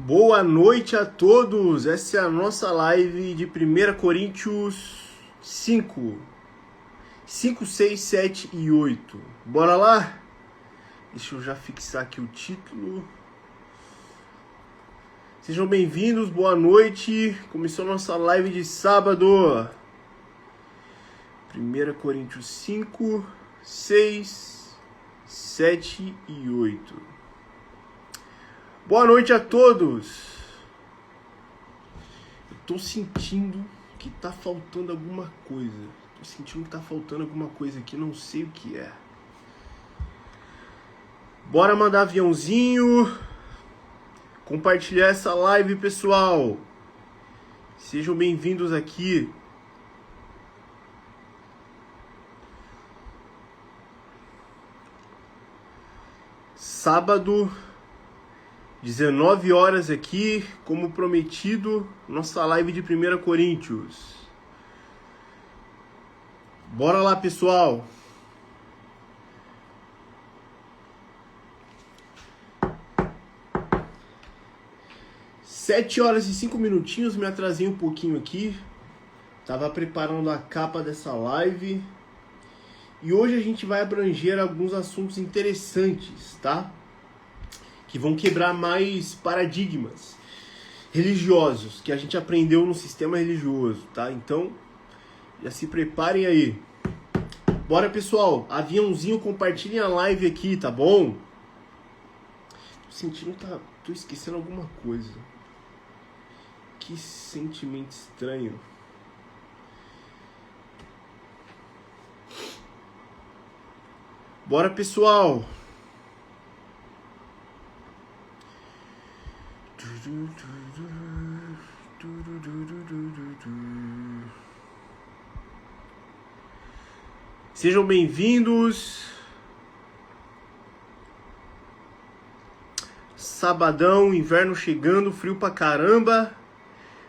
Boa noite a todos, essa é a nossa live de 1 Coríntios 5, 6, 7 e 8. Bora lá? Deixa eu já fixar aqui o título. Sejam bem-vindos, boa noite. Começou a nossa live de sábado. 1 Coríntios 5, 6, 7 e 8. Boa noite a todos. Eu tô sentindo que tá faltando alguma coisa. Tô sentindo que tá faltando alguma coisa aqui, não sei o que é. Bora mandar aviãozinho. Compartilhar essa live, pessoal. Sejam bem-vindos aqui. Sábado, 19 horas aqui, como prometido, nossa live de 1 Coríntios. Bora lá, pessoal. Sete horas e 5 minutinhos, me atrasei um pouquinho aqui. Tava preparando a capa dessa live. E hoje a gente vai abranger alguns assuntos interessantes, tá? Que vão quebrar mais paradigmas religiosos que a gente aprendeu no sistema religioso, tá? Então, já se preparem aí. Bora, pessoal, aviãozinho, compartilhem a live aqui, tá bom? Tô sentindo que tô esquecendo alguma coisa. Que sentimento estranho. Bora, pessoal. Sejam bem-vindos. Sabadão, inverno chegando, frio pra caramba.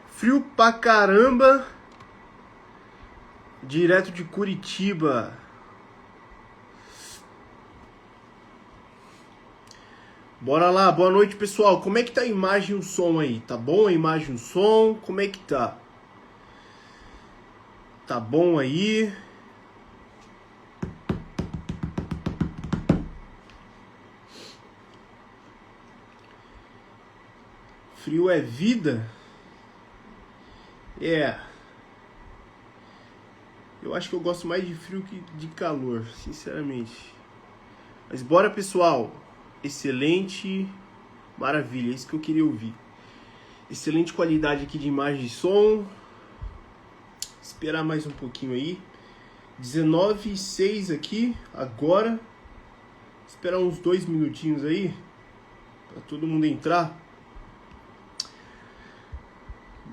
Frio pra caramba. Direto de Curitiba. Bora lá, boa noite, pessoal. Como é que tá a imagem e o som aí? Tá bom a imagem e o som? Como é que tá? Tá bom aí? Frio é vida? É. Eu acho que eu gosto mais de frio que de calor, sinceramente. Mas bora, pessoal. Excelente. Maravilha, é isso que eu queria ouvir. Excelente qualidade aqui de imagem e som. Esperar mais um pouquinho aí. 19h06 aqui, agora. Esperar uns 2 minutinhos aí. Pra todo mundo entrar.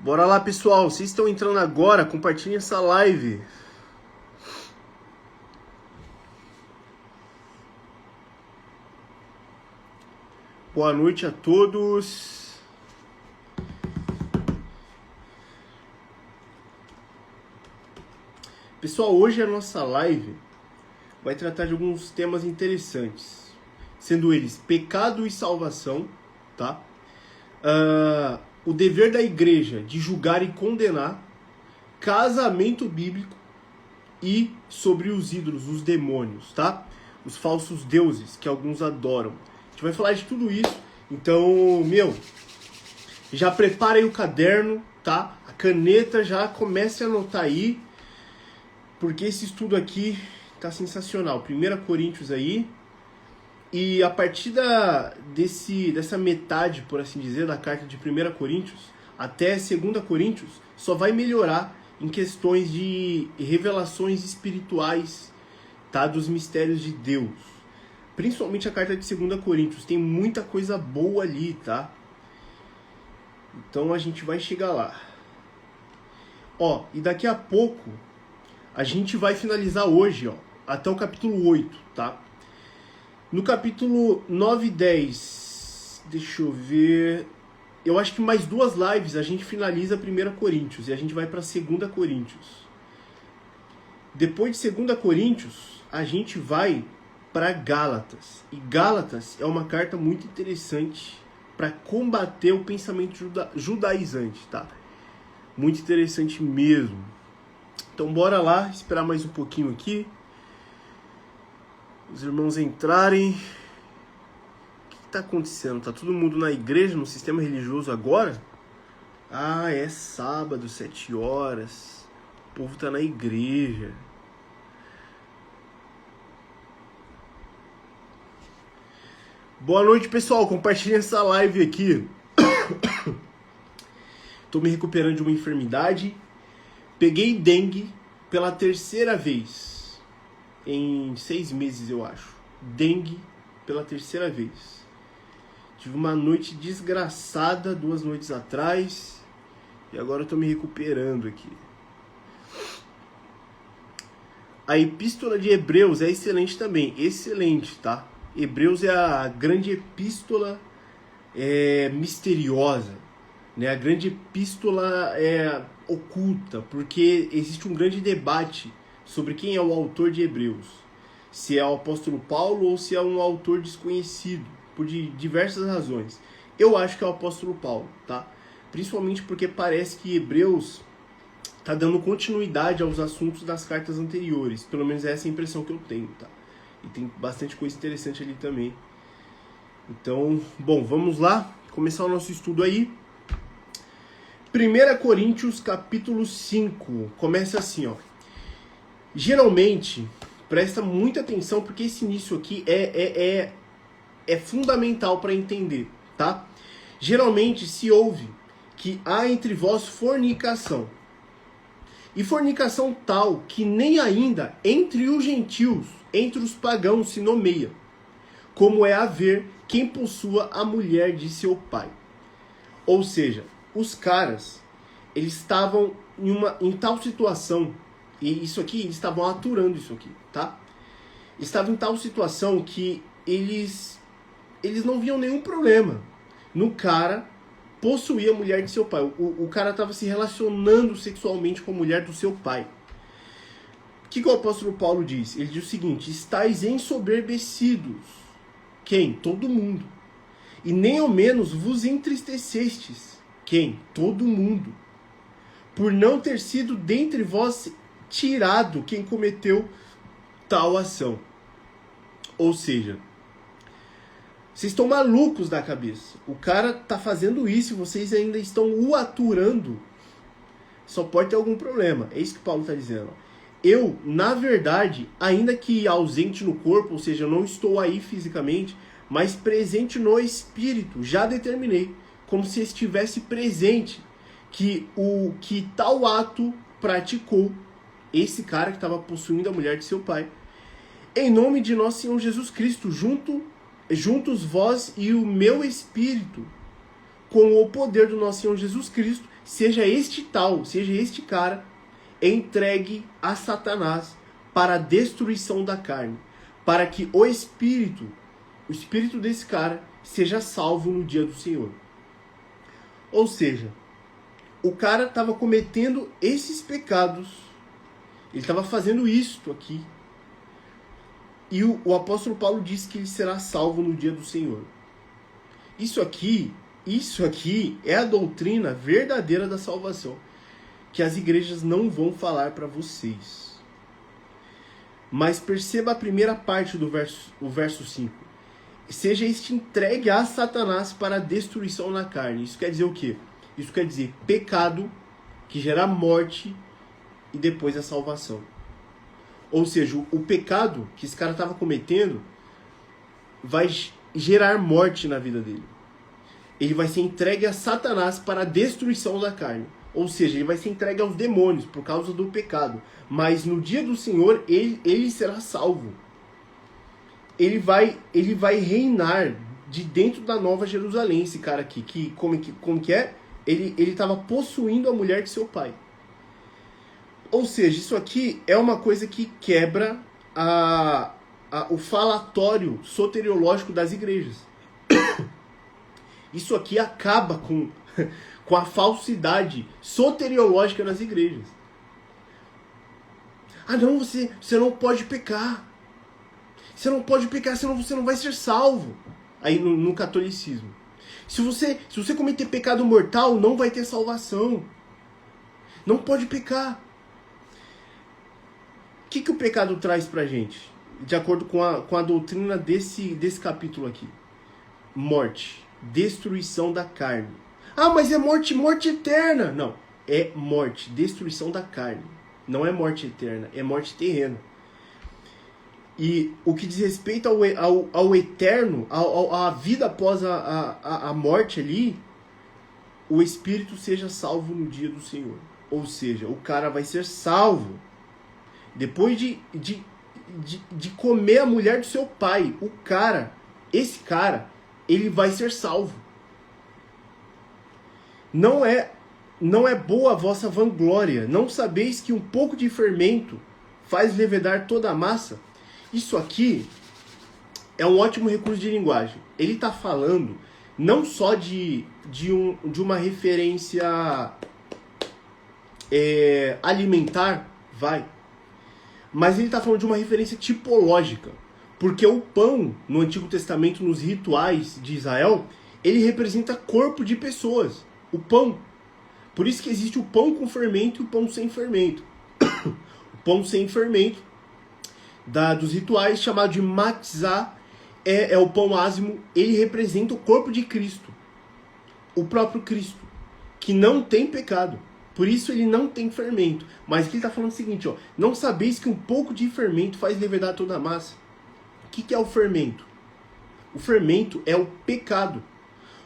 Bora lá, pessoal. Vocês estão entrando agora, compartilhem essa live. Boa noite a todos. Pessoal, hoje a nossa live vai tratar de alguns temas interessantes, sendo eles pecado e salvação, tá? O dever da igreja de julgar e condenar, casamento bíblico e sobre os ídolos, os demônios, tá? Os falsos deuses que alguns adoram. A gente vai falar de tudo isso, então, já prepara aí o caderno, tá? A caneta, já comece a anotar aí, porque esse estudo aqui tá sensacional. 1 Coríntios aí, e a partir dessa metade, por assim dizer, da carta de 1 Coríntios, até 2 Coríntios, só vai melhorar em questões de revelações espirituais, tá? Dos mistérios de Deus. Principalmente a carta de 2 Coríntios, tem muita coisa boa ali, tá? Então a gente vai chegar lá. Ó, e daqui a pouco a gente vai finalizar hoje, ó, até o capítulo 8, tá? No capítulo 9 e 10, deixa eu ver... Eu acho que mais 2 lives a gente finaliza 1 Coríntios e a gente vai para 2 Coríntios. Depois de 2 Coríntios, a gente vai para Gálatas. E Gálatas é uma carta muito interessante para combater o pensamento judaizante, tá? Muito interessante mesmo. Então bora lá, esperar mais um pouquinho aqui. Os irmãos entrarem. O que está acontecendo? Tá todo mundo na igreja, no sistema religioso agora? Ah, é sábado, 7 horas. O povo tá na igreja. Boa noite, pessoal. Compartilhem essa live aqui. Tô me recuperando de uma enfermidade. Peguei dengue pela 3ª vez. Em 6 meses, eu acho. Dengue pela 3ª vez. Tive uma noite desgraçada 2 noites atrás. E agora eu tô me recuperando aqui. A epístola de Hebreus é excelente também. Excelente, tá? Hebreus é a grande epístola misteriosa, né? A grande epístola oculta, porque existe um grande debate sobre quem é o autor de Hebreus. Se é o apóstolo Paulo ou se é um autor desconhecido, por diversas razões. Eu acho que é o apóstolo Paulo, tá? Principalmente porque parece que Hebreus está dando continuidade aos assuntos das cartas anteriores. Pelo menos essa é a impressão que eu tenho, tá? E tem bastante coisa interessante ali também. Então, bom, vamos lá. Começar o nosso estudo aí. 1 Coríntios, capítulo 5. Começa assim, ó. Geralmente, presta muita atenção, porque esse início aqui é fundamental para entender, tá? Geralmente se ouve que há entre vós fornicação. E fornicação tal que nem ainda entre os gentios, entre os pagãos se nomeia, como é haver quem possua a mulher de seu pai. Ou seja, os caras, eles estavam em tal situação, e isso aqui, eles estavam aturando isso aqui, tá? Estavam em tal situação que eles não viam nenhum problema no cara possuir a mulher de seu pai. O cara estava se relacionando sexualmente com a mulher do seu pai. O que o apóstolo Paulo diz? Ele diz o seguinte: estáis ensoberbecidos. Quem? Todo mundo. E nem ao menos vos entristecestes. Quem? Todo mundo. Por não ter sido dentre vós tirado quem cometeu tal ação. Ou seja, vocês estão malucos da cabeça. O cara tá fazendo isso e vocês ainda estão o aturando. Só pode ter algum problema. É isso que Paulo está dizendo. Eu, na verdade, ainda que ausente no corpo, ou seja, eu não estou aí fisicamente, mas presente no espírito, já determinei, como se estivesse presente, que tal ato praticou esse cara que estava possuindo a mulher de seu pai, em nome de nosso Senhor Jesus Cristo, juntos vós e o meu espírito, com o poder do nosso Senhor Jesus Cristo, seja este cara, entregue a Satanás para a destruição da carne, para que o espírito desse cara, seja salvo no dia do Senhor. Ou seja, o cara estava cometendo esses pecados, ele estava fazendo isto aqui, e o apóstolo Paulo diz que ele será salvo no dia do Senhor. Isso aqui é a doutrina verdadeira da salvação, que as igrejas não vão falar para vocês. Mas perceba a primeira parte do verso 5. Seja este entregue a Satanás para a destruição na carne. Isso quer dizer o quê? Isso quer dizer pecado que gera morte e depois a salvação. Ou seja, o pecado que esse cara estava cometendo vai gerar morte na vida dele. Ele vai ser entregue a Satanás para a destruição da carne. Ou seja, ele vai ser entregue aos demônios por causa do pecado. Mas no dia do Senhor, ele será salvo. Ele vai reinar de dentro da Nova Jerusalém, esse cara aqui. Como que é? Ele estava possuindo a mulher de seu pai. Ou seja, isso aqui é uma coisa que quebra o falatório soteriológico das igrejas. Isso aqui acaba com a falsidade soteriológica das igrejas. Ah não, você não pode pecar. Você não pode pecar, senão você não vai ser salvo. Aí no catolicismo. Se você cometer pecado mortal, não vai ter salvação. Não pode pecar. O que o pecado traz pra gente? De acordo com a doutrina desse capítulo aqui. Morte. Destruição da carne. Ah, mas é morte eterna. Não. É morte. Destruição da carne. Não é morte eterna. É morte terrena. E o que diz respeito ao eterno, à vida após a morte ali, o espírito seja salvo no dia do Senhor. Ou seja, o cara vai ser salvo. Depois de comer a mulher do seu pai, esse cara, ele vai ser salvo. Não é boa a vossa vanglória. Não sabeis que um pouco de fermento faz levedar toda a massa? Isso aqui é um ótimo recurso de linguagem. Ele está falando não só de uma referência alimentar, mas ele está falando de uma referência tipológica. Porque o pão, no Antigo Testamento, nos rituais de Israel, ele representa corpo de pessoas. O pão. Por isso que existe o pão com fermento e o pão sem fermento. O pão sem fermento dos rituais, chamado de matzah, é o pão ázimo. Ele representa o corpo de Cristo. O próprio Cristo. Que não tem pecado. Por isso ele não tem fermento. Mas aqui ele está falando o seguinte, ó. Não sabeis que um pouco de fermento faz levedar toda a massa? O que é o fermento? O fermento é o pecado.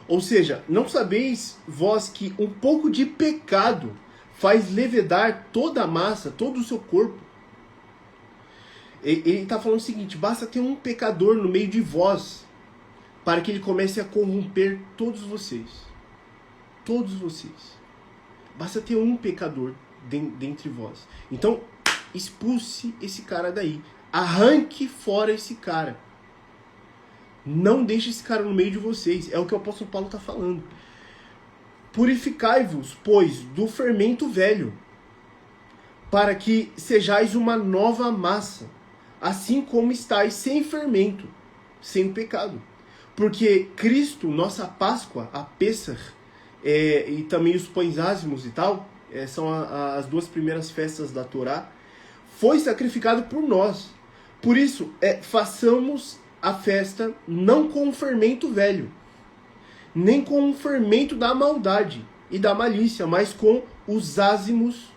Ou seja, não sabeis vós que um pouco de pecado faz levedar toda a massa, todo o seu corpo? Ele está falando o seguinte, basta ter um pecador no meio de vós para que ele comece a corromper todos vocês. Todos vocês. Basta ter um pecador dentre vós. Então, expulse esse cara daí. Arranque fora esse cara. Não deixe esse cara no meio de vocês. É o que o apóstolo Paulo está falando. Purificai-vos, pois, do fermento velho, para que sejais uma nova massa, assim como estáis sem fermento, sem pecado. Porque Cristo, nossa Páscoa, a Pêssar, e também os pães ázimos e tal, são as duas primeiras festas da Torá, foi sacrificado por nós. Por isso, façamos a festa não com o fermento velho, nem com o fermento da maldade e da malícia, mas com os ázimos,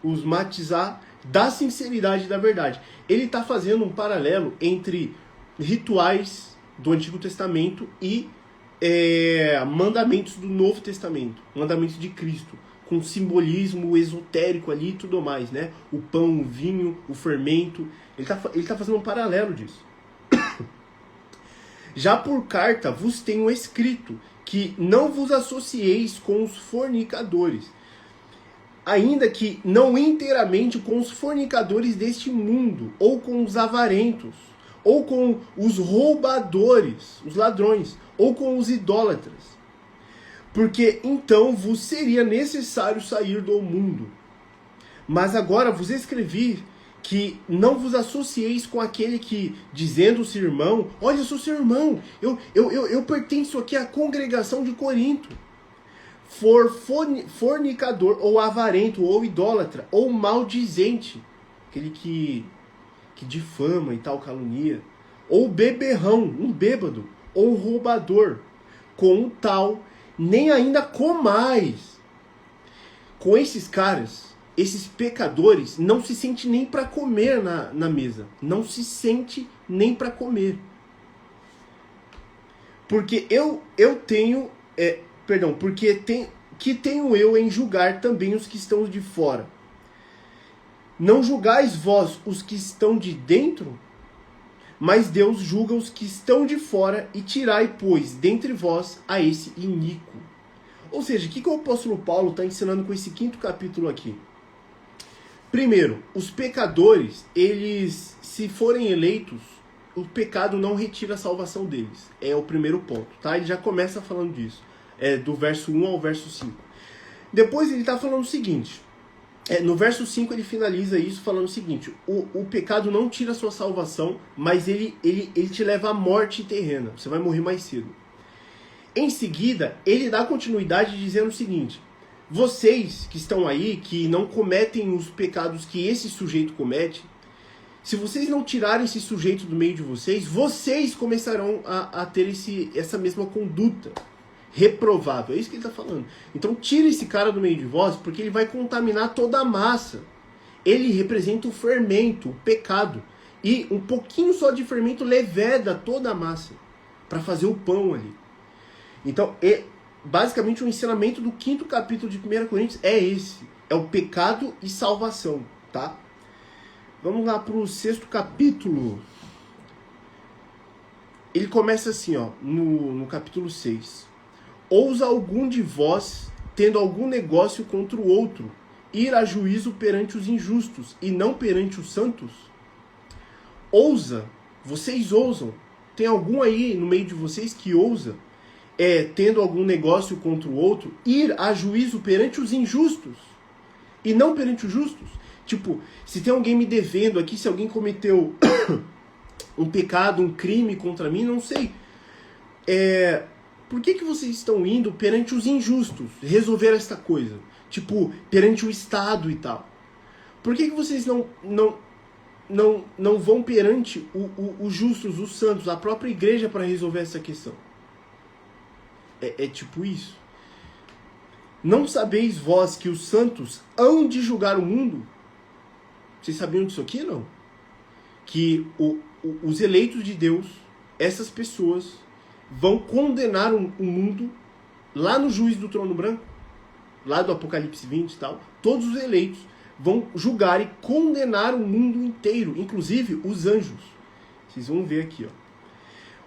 os matzah, da sinceridade e da verdade. Ele está fazendo um paralelo entre rituais do Antigo Testamento e mandamentos do Novo Testamento, mandamentos de Cristo, com simbolismo esotérico ali e tudo mais, né? O pão, o vinho, o fermento. Ele tá fazendo um paralelo disso. Já por carta vos tenho escrito que não vos associeis com os fornicadores, ainda que não inteiramente com os fornicadores deste mundo, ou com os avarentos, ou com os roubadores, os ladrões, ou com os idólatras. Porque então vos seria necessário sair do mundo. Mas agora vos escrevi que não vos associeis com aquele que, dizendo-se irmão, olha, eu sou seu irmão, eu pertenço aqui à congregação de Corinto, for fornicador, ou avarento, ou idólatra, ou maldizente, aquele que difama e tal, calunia, ou beberrão, um bêbado, ou roubador, com o tal, nem ainda comais. Com esses caras, esses pecadores, não se sente nem para comer na mesa. Não se sente nem para comer. Porque que tenho eu em julgar também os que estão de fora? Não julgais vós os que estão de dentro? Mas Deus julga os que estão de fora, e tirai, pois, dentre vós a esse iníquo. Ou seja, o que o apóstolo Paulo está ensinando com esse 5º capítulo aqui? Primeiro, os pecadores, eles, se forem eleitos, o pecado não retira a salvação deles. É o primeiro ponto, tá? Ele já começa falando disso, do verso 1 ao verso 5. Depois ele está falando o seguinte, no verso 5 ele finaliza isso falando o seguinte, o pecado não tira a sua salvação, mas ele te leva à morte terrena, você vai morrer mais cedo. Em seguida, ele dá continuidade dizendo o seguinte: vocês que estão aí, que não cometem os pecados que esse sujeito comete, se vocês não tirarem esse sujeito do meio de vocês, vocês começarão a ter essa mesma conduta reprovável. É isso que ele está falando. Então tira esse cara do meio de vós, porque ele vai contaminar toda a massa. Ele representa o fermento, o pecado. E um pouquinho só de fermento leveda toda a massa para fazer o pão ali. Então, basicamente o ensinamento do 5º capítulo de 1 Coríntios é esse. É o pecado e salvação, tá? Vamos lá para o 6º capítulo. Ele começa assim, ó, no capítulo 6. Ousa algum de vós, tendo algum negócio contra o outro, ir a juízo perante os injustos e não perante os santos? Ousa, vocês ousam. Tem algum aí no meio de vocês que ousa, tendo algum negócio contra o outro, ir a juízo perante os injustos e não perante os justos? Tipo, se tem alguém me devendo aqui, se alguém cometeu um pecado, um crime contra mim, não sei. Por que vocês estão indo perante os injustos resolver esta coisa? Tipo, perante o Estado e tal. Por que vocês não vão perante os justos, os santos, a própria igreja para resolver essa questão? É tipo isso. Não sabeis vós que os santos hão de julgar o mundo? Vocês sabiam disso aqui, não? Que os eleitos de Deus, essas pessoas, vão condenar o mundo lá no juízo do trono branco, lá do Apocalipse 20 e tal. Todos os eleitos vão julgar e condenar o mundo inteiro, inclusive os anjos. Vocês vão ver aqui, ó.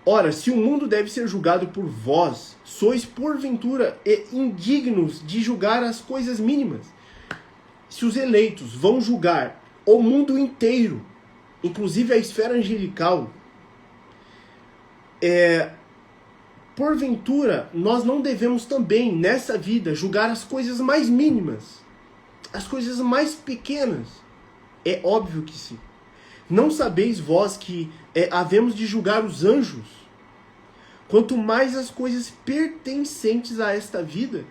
Ora, se o mundo deve ser julgado por vós, sois porventura indignos de julgar as coisas mínimas. Se os eleitos vão julgar o mundo inteiro, inclusive a esfera angelical, porventura nós não devemos também, nessa vida, julgar as coisas mais mínimas, as coisas mais pequenas? É óbvio que sim. Não sabeis vós que havemos de julgar os anjos? Quanto mais as coisas pertencentes a esta vida.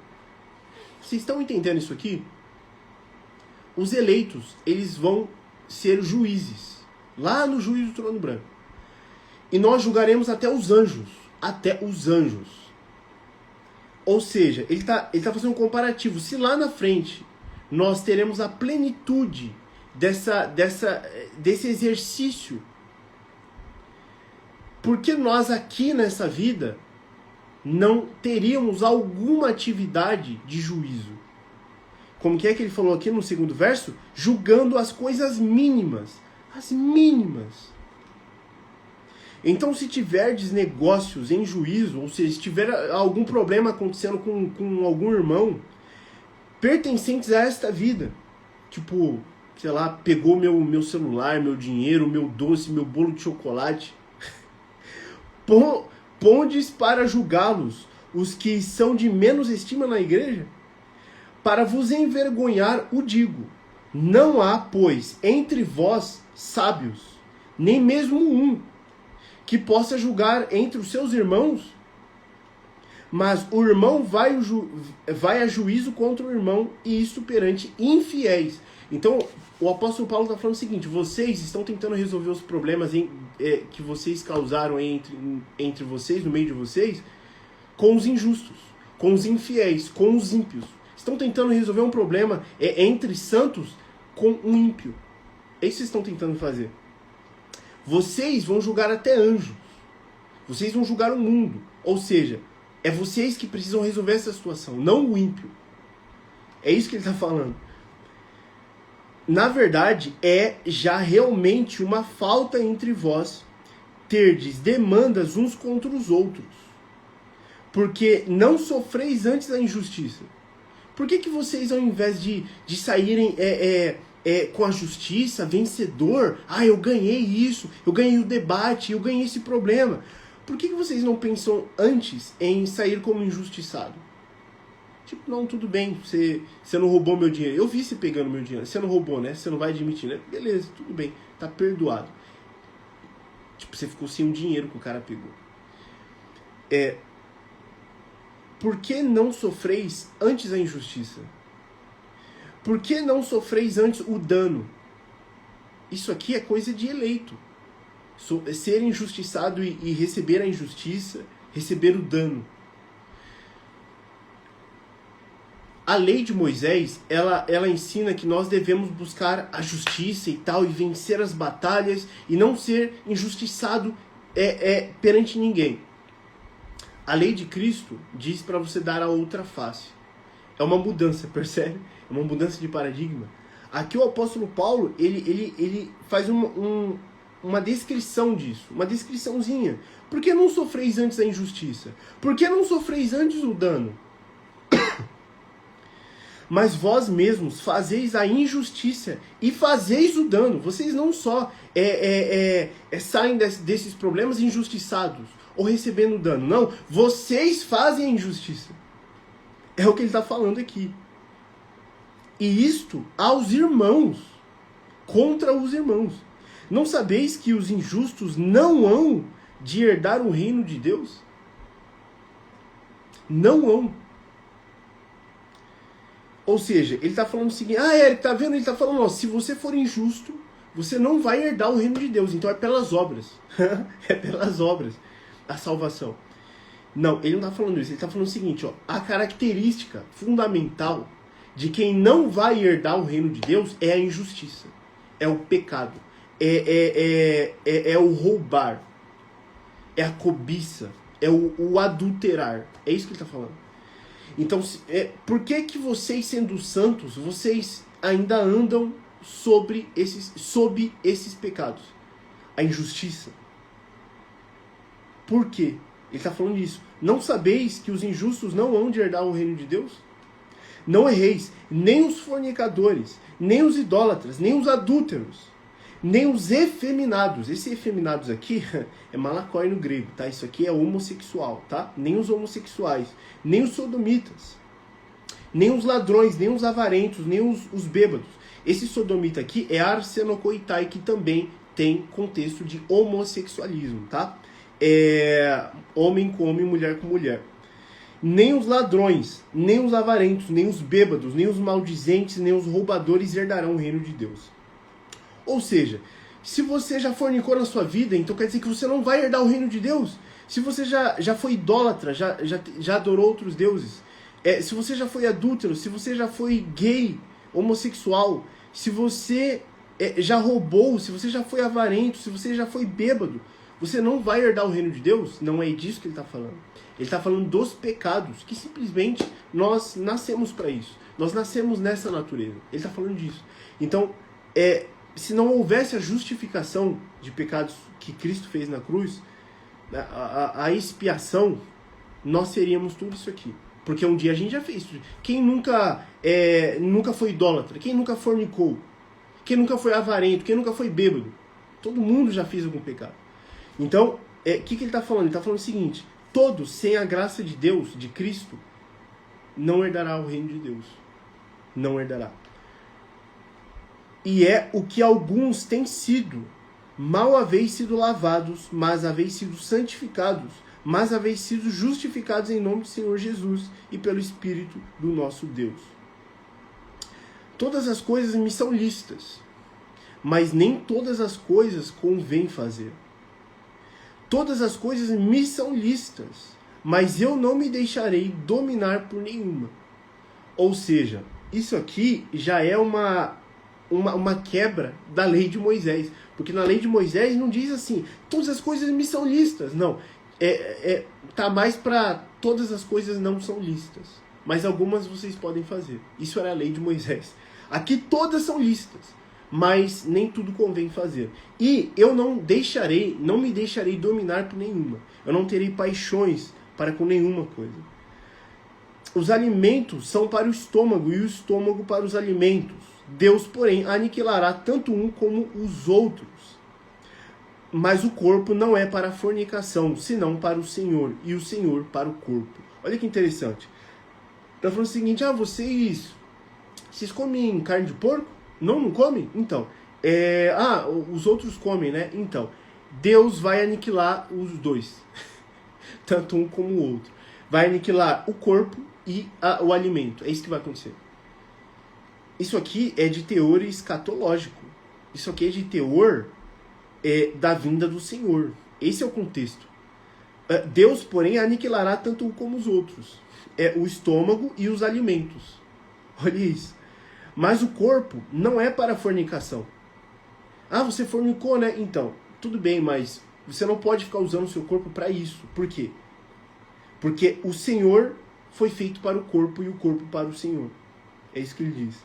Vocês estão entendendo isso aqui? Os eleitos, eles vão ser juízes, lá no juízo do trono branco. E nós julgaremos até os anjos. Até os anjos. Ou seja, ele tá fazendo um comparativo. Se lá na frente nós teremos a plenitude desse exercício, por que nós aqui nessa vida não teríamos alguma atividade de juízo? Como que é que ele falou aqui no 2º verso? Julgando as coisas mínimas. As mínimas. Então, se tiverdes negócios em juízo, ou seja, se tiver algum problema acontecendo com algum irmão, pertencentes a esta vida, tipo, sei lá, pegou meu celular, meu dinheiro, meu doce, meu bolo de chocolate, pondes para julgá-los os que são de menos estima na igreja? Para vos envergonhar o digo, não há, pois, entre vós sábios, nem mesmo um, que possa julgar entre os seus irmãos? Mas o irmão vai a juízo contra o irmão, e isso perante infiéis. Então, o apóstolo Paulo está falando o seguinte: vocês estão tentando resolver os problemas que vocês causaram entre vocês, no meio de vocês, com os injustos, com os infiéis, com os ímpios. Estão tentando resolver um problema entre santos com um ímpio. É isso que vocês estão tentando fazer. Vocês vão julgar até anjos. Vocês vão julgar o mundo. Ou seja, é vocês que precisam resolver essa situação, não o ímpio. É isso que ele está falando. Na verdade, é já realmente uma falta entre vós terdes demandas uns contra os outros, porque não sofreis antes a injustiça. Por que vocês, ao invés de saírem com a justiça, vencedor, eu ganhei isso, eu ganhei o debate, eu ganhei esse problema, por que vocês não pensam antes em sair como injustiçado? Tipo, não, tudo bem, você não roubou meu dinheiro. Eu vi você pegando meu dinheiro. Você não roubou, né? Você não vai admitir, né? Beleza, tudo bem, tá perdoado. Tipo, você ficou sem o dinheiro que o cara pegou. por que não sofreis antes a injustiça? Por que não sofreis antes o dano? Isso aqui é coisa de eleito. Ser injustiçado e receber a injustiça, receber o dano. A lei de Moisés, ela ensina que nós devemos buscar a justiça e tal, e vencer as batalhas, e não ser injustiçado perante ninguém. A lei de Cristo diz para você dar a outra face. É uma mudança, percebe? É uma mudança de paradigma. Aqui o apóstolo Paulo, ele faz uma descrição disso, uma descriçãozinha. Por que não sofreis antes a injustiça? Por que não sofreis antes o dano? Mas vós mesmos fazeis a injustiça e fazeis o dano. Vocês não só saem desses problemas injustiçados ou recebendo dano. Não, vocês fazem a injustiça. É o que ele está falando aqui. E isto aos irmãos, contra os irmãos. Não sabeis que os injustos não hão de herdar o reino de Deus? Não hão. Ou seja, ele está falando o seguinte, Eric, tá vendo? Ele está falando, ó, se você for injusto, você não vai herdar o reino de Deus. Então é pelas obras. É pelas obras a salvação. Não, ele não está falando isso. Ele está falando o seguinte, ó, a característica fundamental de quem não vai herdar o reino de Deus é a injustiça. É o pecado. É o roubar. É a cobiça. É o adulterar. É isso que ele está falando. Então, por que vocês, sendo santos, vocês ainda andam sob esses pecados? A injustiça. Por quê? Ele está falando disso. Não sabeis que os injustos não hão de herdar o reino de Deus? Não erreis, nem os fornicadores, nem os idólatras, nem os adúlteros, nem os efeminados. Esse efeminados aqui é malakoi no grego, tá? Isso aqui é homossexual, tá? Nem os homossexuais, nem os sodomitas, nem os ladrões, nem os avarentos, nem os bêbados. Esse sodomita aqui é arsenokoitai, que também tem contexto de homossexualismo, tá? Homem com homem, mulher com mulher. Nem os ladrões, nem os avarentos, nem os bêbados, nem os maldizentes, nem os roubadores herdarão o reino de Deus. Ou seja, se você já fornicou na sua vida, então quer dizer que você não vai herdar o reino de Deus. Se você já foi idólatra, já adorou outros deuses, se você já foi adúltero, se você já foi gay, homossexual, se você já roubou, se você já foi avarento, se você já foi bêbado, você não vai herdar o reino de Deus? Não é disso que ele está falando. Ele está falando dos pecados, que simplesmente nós nascemos para isso. Nós nascemos nessa natureza. Ele está falando disso. Então, se não houvesse a justificação de pecados que Cristo fez na cruz, a expiação, nós seríamos tudo isso aqui. Porque um dia a gente já fez. Quem nunca foi idólatra? Quem nunca fornicou? Quem nunca foi avarento? Quem nunca foi bêbado? Todo mundo já fez algum pecado. Então, o que ele está falando? Ele está falando o seguinte: todos, sem a graça de Deus, de Cristo, não herdará o reino de Deus. Não herdará. E é o que alguns têm sido. Mal haveis sido lavados, mas haveis sido santificados, mas haveis sido justificados em nome do Senhor Jesus e pelo Espírito do nosso Deus. Todas as coisas me são lícitas, mas nem todas as coisas convém fazer. Todas as coisas me são lícitas, mas eu não me deixarei dominar por nenhuma. Ou seja, isso aqui já é uma quebra da lei de Moisés. Porque na lei de Moisés não diz assim, todas as coisas me são lícitas. Não, tá mais para todas as coisas não são lícitas, mas algumas vocês podem fazer. Isso era a lei de Moisés. Aqui todas são lícitas, mas nem tudo convém fazer. E eu não me deixarei dominar por nenhuma. Eu não terei paixões para com nenhuma coisa. Os alimentos são para o estômago e o estômago para os alimentos. Deus, porém, aniquilará tanto um como os outros. Mas o corpo não é para a fornicação, senão para o Senhor, e o Senhor para o corpo. Olha que interessante. Está falando o seguinte, vocês comem carne de porco? Não comem? Então, os outros comem, né? Então, Deus vai aniquilar os dois. Tanto um como o outro. vai aniquilar o corpo e o alimento. É isso que vai acontecer. Isso aqui é de teor escatológico. Isso aqui é de teor da vinda do Senhor. Esse é o contexto. Deus, porém, aniquilará tanto um como os outros. O estômago e os alimentos. Olha isso. Mas o corpo não é para fornicação. Ah, você fornicou, né? Então, tudo bem, mas você não pode ficar usando o seu corpo para isso. Por quê? Porque o Senhor foi feito para o corpo e o corpo para o Senhor. É isso que ele diz.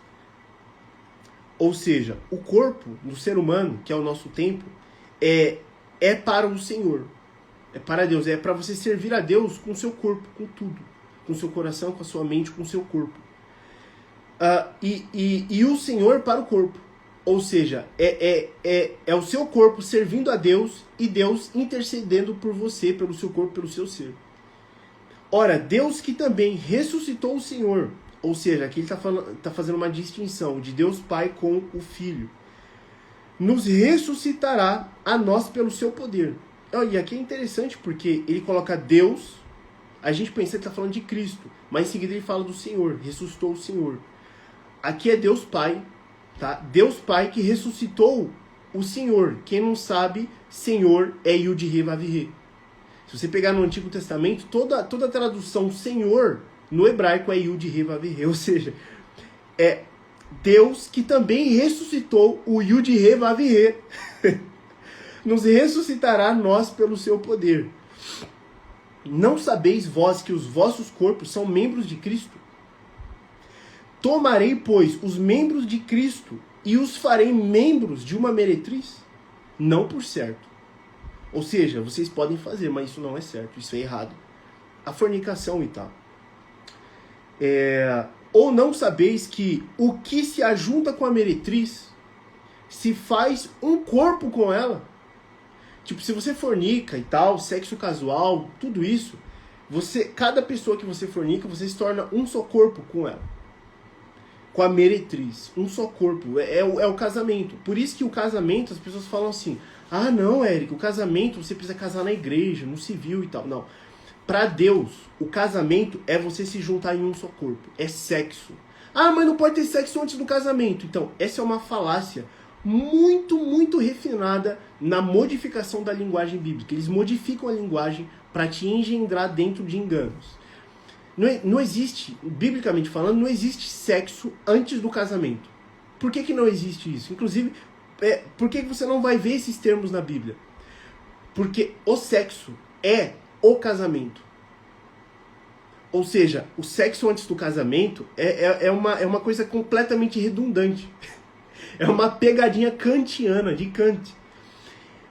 Ou seja, o corpo do ser humano, que é o nosso templo, é para o Senhor. É para Deus. É para você servir a Deus com o seu corpo, com tudo. Com o seu coração, com a sua mente, com o seu corpo. E o Senhor para o corpo. Ou seja, é o seu corpo servindo a Deus e Deus intercedendo por você, pelo seu corpo, pelo seu ser. Ora, Deus que também ressuscitou o Senhor, ou seja, aqui ele está fazendo uma distinção de Deus Pai com o Filho, nos ressuscitará a nós pelo seu poder. E aqui é interessante porque ele coloca Deus, a gente pensa que ele está falando de Cristo, mas em seguida ele fala do Senhor, ressuscitou o Senhor. Aqui é Deus Pai, tá? Deus Pai que ressuscitou o Senhor. Quem não sabe, Senhor é Yud-He-Vav-He. Se você pegar no Antigo Testamento, toda a tradução Senhor no hebraico é Yud-He-Vav-He, ou seja, é Deus que também ressuscitou o Yud-He-Vav-He. Nos ressuscitará nós pelo seu poder. Não sabeis vós que os vossos corpos são membros de Cristo? Tomarei, pois, os membros de Cristo e os farei membros de uma meretriz? Não por certo. Ou seja, vocês podem fazer, mas isso não é certo, isso é errado. A fornicação e tal. Ou não sabeis que o que se ajunta com a meretriz se faz um corpo com ela? Tipo, se você fornica e tal, sexo casual, tudo isso, cada pessoa que você fornica, você se torna um só corpo com ela. Com a meretriz, um só corpo, é o casamento. Por isso que o casamento, as pessoas falam assim, ah não, Érico, o casamento você precisa casar na igreja, no civil e tal. Não, para Deus, o casamento é você se juntar em um só corpo, é sexo. Ah, mas não pode ter sexo antes do casamento. Então, essa é uma falácia muito, muito refinada na modificação da linguagem bíblica. Eles modificam a linguagem para te engendrar dentro de enganos. Não existe, biblicamente falando, não existe sexo antes do casamento. Por que não existe isso? Inclusive, por que você não vai ver esses termos na Bíblia? Porque o sexo é o casamento. Ou seja, o sexo antes do casamento é uma coisa completamente redundante. É uma pegadinha kantiana, de Kant.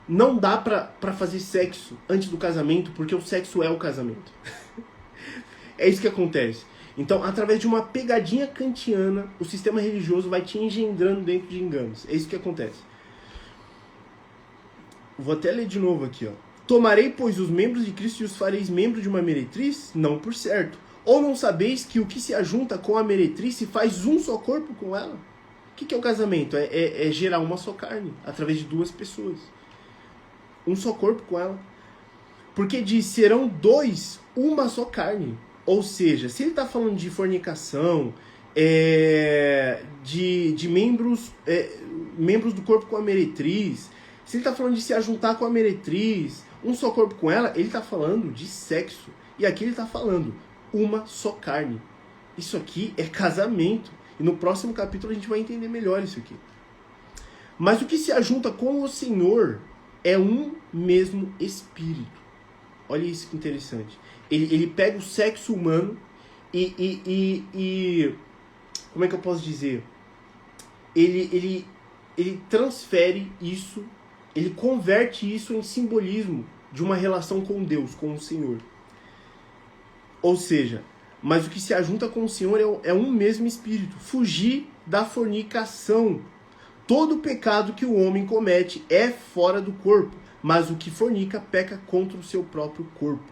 Não dá pra fazer sexo antes do casamento, porque o sexo é o casamento. É isso que acontece. Então, através de uma pegadinha kantiana, o sistema religioso vai te engendrando dentro de enganos. É isso que acontece. Vou até ler de novo aqui, ó. Tomarei, pois, os membros de Cristo e os fareis membros de uma meretriz? Não por certo. Ou não sabeis que o que se ajunta com a meretriz se faz um só corpo com ela? O que é o casamento? É gerar uma só carne, através de duas pessoas. Um só corpo com ela. Porque diz, serão dois, uma só carne. Ou seja, se ele está falando de fornicação, de membros do corpo com a meretriz, se ele está falando de se ajuntar com a meretriz, um só corpo com ela, ele está falando de sexo. E aqui ele está falando uma só carne. Isso aqui é casamento. E no próximo capítulo a gente vai entender melhor isso aqui. Mas o que se ajunta com o Senhor é um mesmo espírito. Olha isso que interessante. Ele pega o sexo humano e como é que eu posso dizer? Ele transfere isso, ele converte isso em simbolismo de uma relação com Deus, com o Senhor. Ou seja, mas o que se ajunta com o Senhor é um mesmo espírito. Fugir da fornicação. Todo pecado que o homem comete é fora do corpo, mas o que fornica peca contra o seu próprio corpo.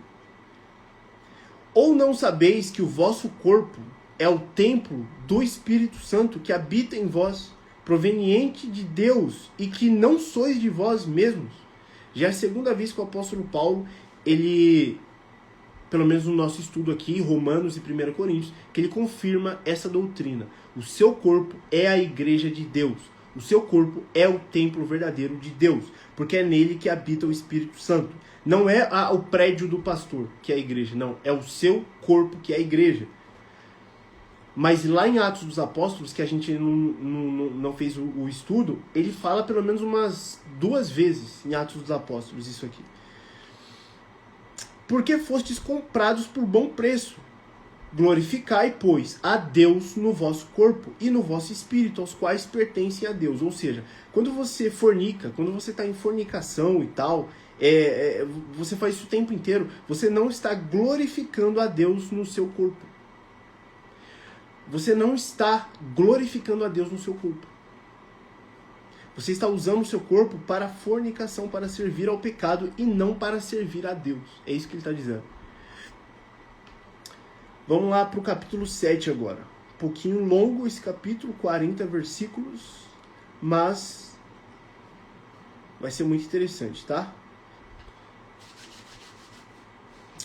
Ou não sabeis que o vosso corpo é o templo do Espírito Santo que habita em vós, proveniente de Deus, e que não sois de vós mesmos? Já é a segunda vez que o apóstolo Paulo, ele pelo menos no nosso estudo aqui, Romanos e 1 Coríntios, que ele confirma essa doutrina. O seu corpo é a igreja de Deus. O seu corpo é o templo verdadeiro de Deus, porque é nele que habita o Espírito Santo. Não é o prédio do pastor, que é a igreja, não. É o seu corpo que é a igreja. Mas lá em Atos dos Apóstolos, que a gente não fez o estudo, ele fala pelo menos umas 2 vezes em Atos dos Apóstolos isso aqui. Porque fostes comprados por bom preço. Glorificai, pois, a Deus no vosso corpo e no vosso espírito, aos quais pertencem a Deus. Ou seja, quando você fornica, quando você está em fornicação e tal, você faz isso o tempo inteiro, você não está glorificando a Deus no seu corpo. Você não está glorificando a Deus no seu corpo. Você está usando o seu corpo para fornicação, para servir ao pecado e não para servir a Deus. É isso que ele está dizendo. Vamos lá para o capítulo 7 agora. Um pouquinho longo esse capítulo, 40 versículos, mas vai ser muito interessante, tá?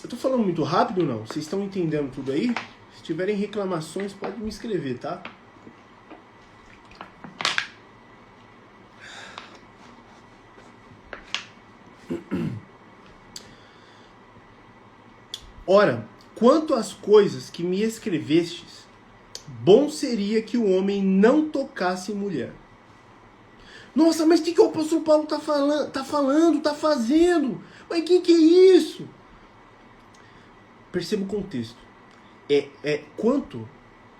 Eu tô falando muito rápido ou não? Vocês estão entendendo tudo aí? Se tiverem reclamações, pode me escrever, tá? Ora, quanto às coisas que me escrevestes, bom seria que o homem não tocasse mulher. Nossa, mas o que o apóstolo Paulo está falando, está fazendo? Mas que é isso? Perceba o contexto. Quanto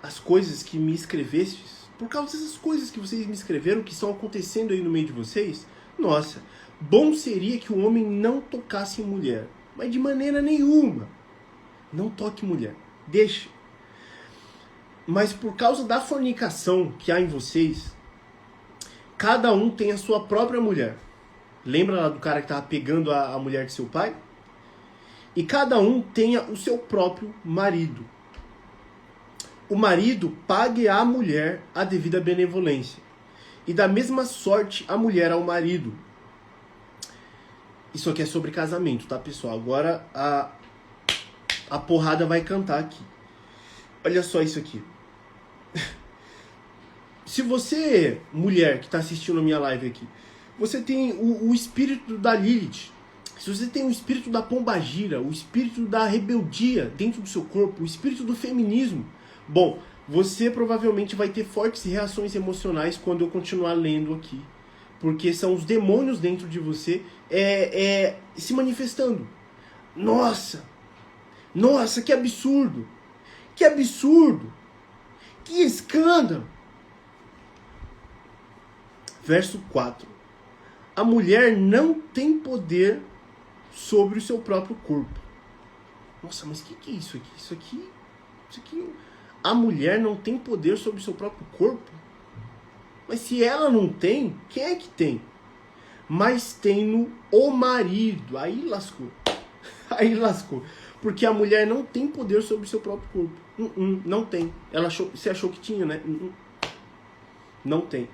às coisas que me escrevestes, por causa dessas coisas que vocês me escreveram, que estão acontecendo aí no meio de vocês, nossa, bom seria que o homem não tocasse mulher. Mas de maneira nenhuma. Não toque mulher. Deixe. Mas por causa da fornicação que há em vocês, cada um tem a sua própria mulher. Lembra lá do cara que estava pegando a mulher de seu pai? E cada um tenha o seu próprio marido. O marido pague à mulher a devida benevolência. E da mesma sorte a mulher ao marido. Isso aqui é sobre casamento, tá, pessoal? Agora a porrada vai cantar aqui. Olha só isso aqui. Se você, mulher que está assistindo a minha live aqui, você tem o espírito da Lilith, se você tem o espírito da pombagira, o espírito da rebeldia dentro do seu corpo, o espírito do feminismo, bom, você provavelmente vai ter fortes reações emocionais quando eu continuar lendo aqui. Porque são os demônios dentro de você se manifestando. Nossa, que absurdo! Que absurdo! Que escândalo! Verso 4. A mulher não tem poder sobre o seu próprio corpo. Nossa, mas o que é isso aqui? Isso aqui... A mulher não tem poder sobre o seu próprio corpo? Mas se ela não tem, quem é que tem? Mas tem o marido. Aí lascou. Aí lascou. Porque a mulher não tem poder sobre o seu próprio corpo. Não tem. Você achou que tinha, né? Não tem.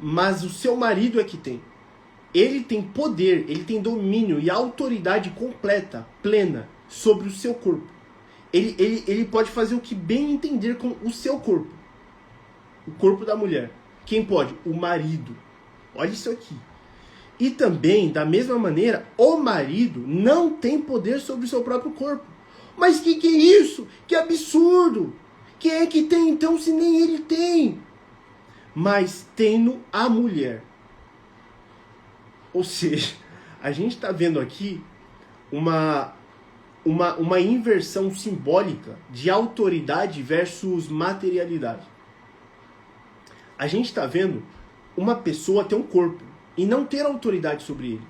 Mas o seu marido é que tem. Ele tem poder, ele tem domínio e autoridade completa, plena, sobre o seu corpo. Ele pode fazer o que bem entender com o seu corpo. O corpo da mulher. Quem pode? O marido. Olha isso aqui. E também, da mesma maneira, o marido não tem poder sobre o seu próprio corpo. Mas que é isso? Que absurdo! Quem é que tem então se nem ele tem? Mas tendo a mulher. Ou seja, a gente está vendo aqui uma inversão simbólica de autoridade versus materialidade. A gente está vendo uma pessoa ter um corpo e não ter autoridade sobre ele.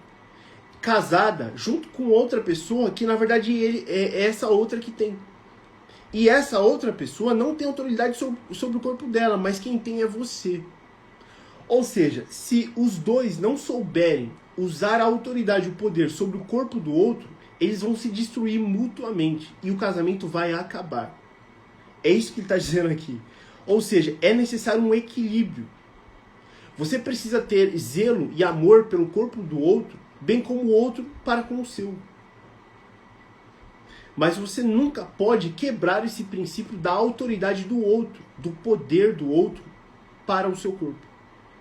Casada junto com outra pessoa que na verdade é essa outra que tem. E essa outra pessoa não tem autoridade sobre o corpo dela, mas quem tem é você. Ou seja, se os dois não souberem usar a autoridade e o poder sobre o corpo do outro, eles vão se destruir mutuamente e o casamento vai acabar. É isso que ele está dizendo aqui. Ou seja, é necessário um equilíbrio. Você precisa ter zelo e amor pelo corpo do outro, bem como o outro para com o seu. Mas você nunca pode quebrar esse princípio da autoridade do outro, do poder do outro para o seu corpo.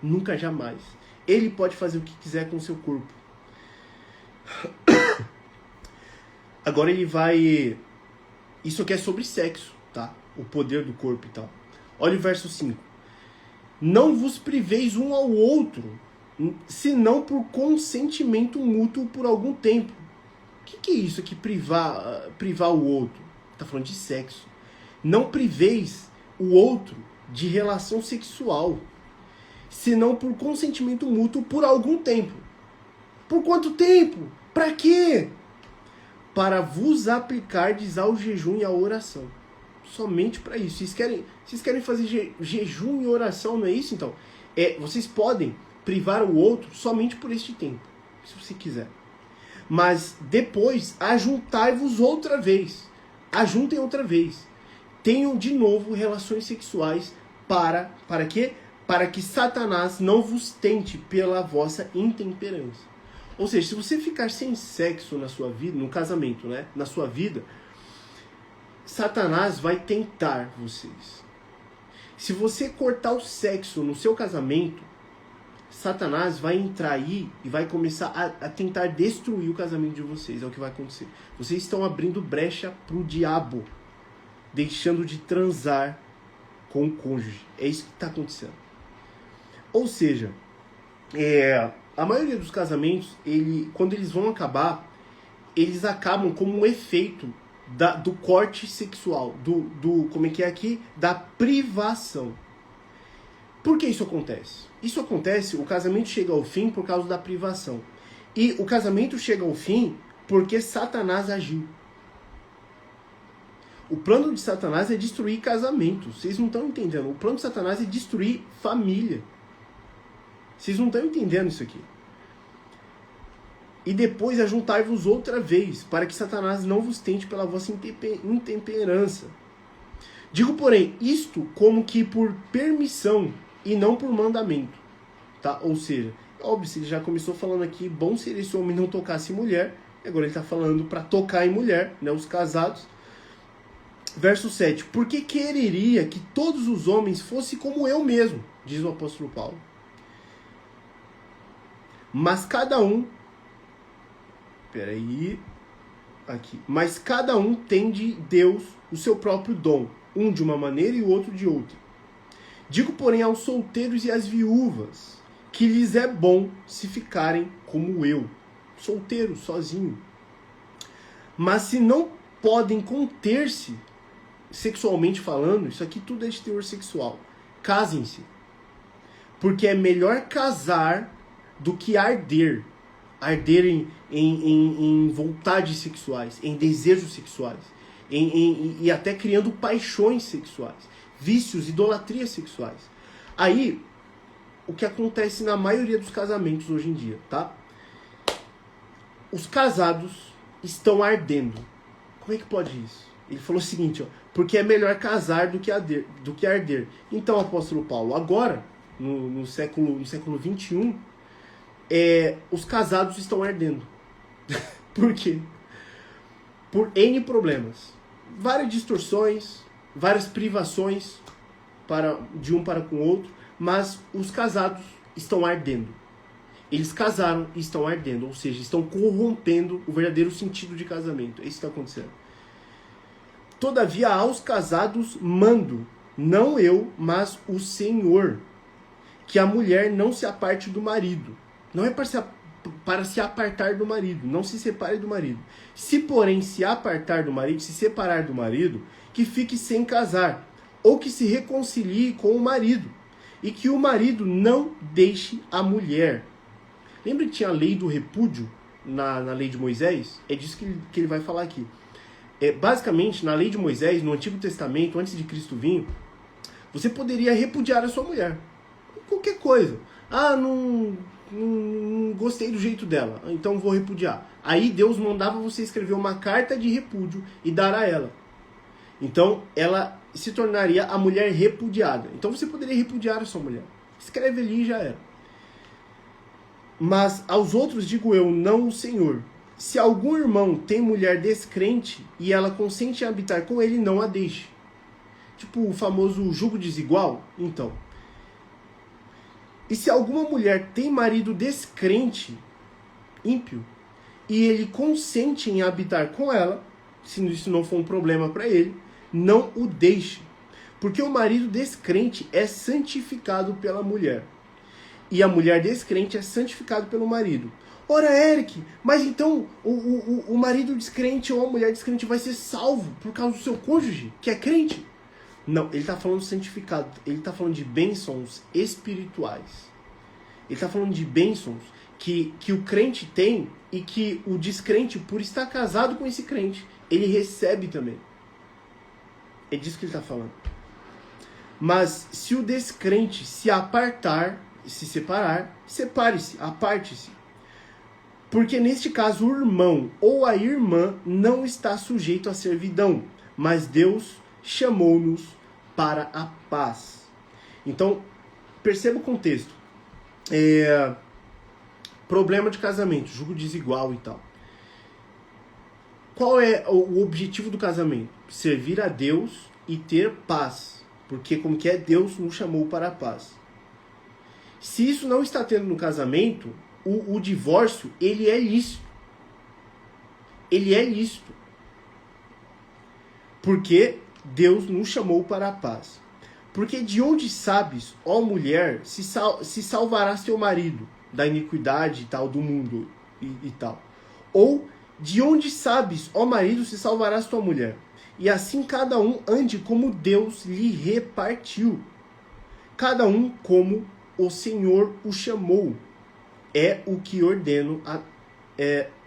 Nunca, jamais. Ele pode fazer o que quiser com o seu corpo. Agora ele vai... Isso aqui é sobre sexo, tá? O poder do corpo e tal. Olha o verso 5. Não vos priveis um ao outro, senão por consentimento mútuo por algum tempo. O que é isso aqui, privar o outro? Tá falando de sexo. Não priveis o outro de relação sexual, senão por consentimento mútuo por algum tempo. Por quanto tempo? Para quê? Para vos aplicardes ao jejum e à oração. Somente para isso. Vocês querem fazer jejum e oração, não é isso? Então, vocês podem privar o outro somente por este tempo, se você quiser. Mas depois, ajuntai-vos outra vez. Ajuntem outra vez. Tenham de novo relações sexuais para quê? Para que Satanás não vos tente pela vossa intemperança. Ou seja, se você ficar sem sexo na sua vida, no casamento, né? Na sua vida, Satanás vai tentar vocês. Se você cortar o sexo no seu casamento, Satanás vai entrar aí e vai começar a tentar destruir o casamento de vocês. É o que vai acontecer. Vocês estão abrindo brecha pro diabo, deixando de transar com o cônjuge. É isso que está acontecendo. Ou seja, a maioria dos casamentos, quando eles vão acabar, eles acabam como um efeito do corte sexual, como é que é aqui? Da privação. Por que isso acontece? Isso acontece, o casamento chega ao fim por causa da privação. E o casamento chega ao fim porque Satanás agiu. O plano de Satanás é destruir casamento. Vocês não estão entendendo. O plano de Satanás é destruir família. Vocês não estão entendendo isso aqui. E depois ajuntai-vos outra vez, para que Satanás não vos tente pela vossa intemperança. Digo, porém, isto como que por permissão e não por mandamento. Tá? Ou seja, óbvio, ele já começou falando aqui, bom seria esse homem não tocasse mulher. Agora ele está falando para tocar em mulher, né, os casados. Verso 7. Porque quereria que todos os homens fossem como eu mesmo, diz o apóstolo Paulo. Mas cada um... Mas cada um tem de Deus o seu próprio dom, um de uma maneira e o outro de outra. Digo, porém, aos solteiros e às viúvas, que lhes é bom se ficarem como eu, solteiro, sozinho. Mas se não podem conter-se, sexualmente falando, isso aqui tudo é de teor sexual, casem-se. Porque é melhor casar do que arder. Arder em vontades sexuais, em desejos sexuais, e até criando paixões sexuais, vícios, idolatrias sexuais. Aí, o que acontece na maioria dos casamentos hoje em dia, tá? Os casados estão ardendo. Como é que pode isso? Ele falou o seguinte, ó, porque é melhor casar do que arder. Então, apóstolo Paulo, agora, no século 21, os casados estão ardendo. Por quê? Por N problemas. Várias distorções, várias privações de um para com o outro, mas os casados estão ardendo. Eles casaram e estão ardendo, ou seja, estão corrompendo o verdadeiro sentido de casamento. É isso que está acontecendo. Todavia, aos casados mando, não eu, mas o Senhor, que a mulher não se aparte do marido. Não é para se apartar do marido, não se separe do marido. Se, porém, se apartar do marido, se separar do marido, que fique sem casar, ou que se reconcilie com o marido, e que o marido não deixe a mulher. Lembra que tinha a lei do repúdio na lei de Moisés? É disso que ele vai falar aqui. Basicamente, na lei de Moisés, no Antigo Testamento, antes de Cristo vir, você poderia repudiar a sua mulher. Qualquer coisa. Não gostei do jeito dela, então vou repudiar. Aí Deus mandava você escrever uma carta de repúdio e dar a ela. Então ela se tornaria a mulher repudiada. Então você poderia repudiar a sua mulher. Escreve ali e já era. Mas aos outros digo eu, não o Senhor. Se algum irmão tem mulher descrente e ela consente em habitar com ele, não a deixe. Tipo o famoso jugo desigual? Então. E se alguma mulher tem marido descrente, ímpio, e ele consente em habitar com ela, se isso não for um problema para ele, não o deixe. Porque o marido descrente é santificado pela mulher. E a mulher descrente é santificada pelo marido. Ora, Eric, mas então o marido descrente ou a mulher descrente vai ser salvo por causa do seu cônjuge, que é crente? Não, ele está falando santificado. Ele está falando de bênçãos espirituais. Ele está falando de bênçãos que o crente tem e que o descrente, por estar casado com esse crente, ele recebe também. É disso que ele está falando. Mas se o descrente se apartar, se separar, separe-se, aparte-se. Porque neste caso o irmão ou a irmã não está sujeito à servidão, mas Deus chamou-nos para a paz. Então, perceba o contexto. Problema de casamento, jugo desigual e tal. Qual é o objetivo do casamento? Servir a Deus e ter paz. Porque como que é, Deus nos chamou para a paz. Se isso não está tendo no casamento, o divórcio, ele é lícito. Ele é lícito. Porque Deus nos chamou para a paz. Porque de onde sabes, ó mulher, se salvarás teu marido da iniquidade e tal, do mundo e tal? Ou de onde sabes, ó marido, se salvarás tua mulher? E assim cada um ande como Deus lhe repartiu. Cada um como o Senhor o chamou. É o que ordeno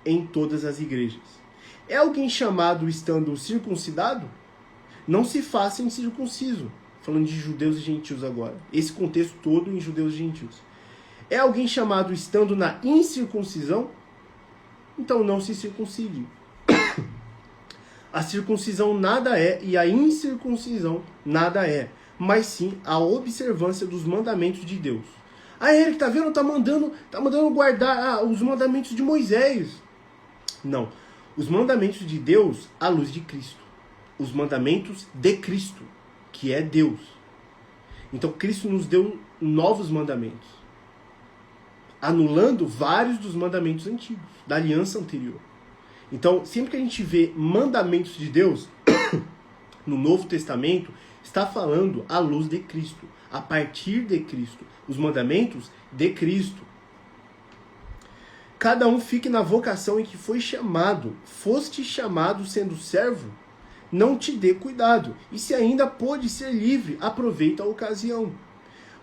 em todas as igrejas. É alguém chamado estando circuncidado? Não se faça incircunciso. Falando de judeus e gentios agora. Esse contexto todo em judeus e gentios. É alguém chamado estando na incircuncisão? Então não se circuncide. A circuncisão nada é e a incircuncisão nada é. Mas sim a observância dos mandamentos de Deus. Ah, Eric, tá vendo? Tá mandando guardar os mandamentos de Moisés. Não. Os mandamentos de Deus à luz de Cristo. Os mandamentos de Cristo, que é Deus. Então Cristo nos deu novos mandamentos, anulando vários dos mandamentos antigos, da aliança anterior. Então, sempre que a gente vê mandamentos de Deus no Novo Testamento, está falando à luz de Cristo, a partir de Cristo. Os mandamentos de Cristo. Cada um fique na vocação em que foi chamado. Foste chamado sendo servo? Não te dê cuidado. E se ainda pode ser livre, aproveita a ocasião.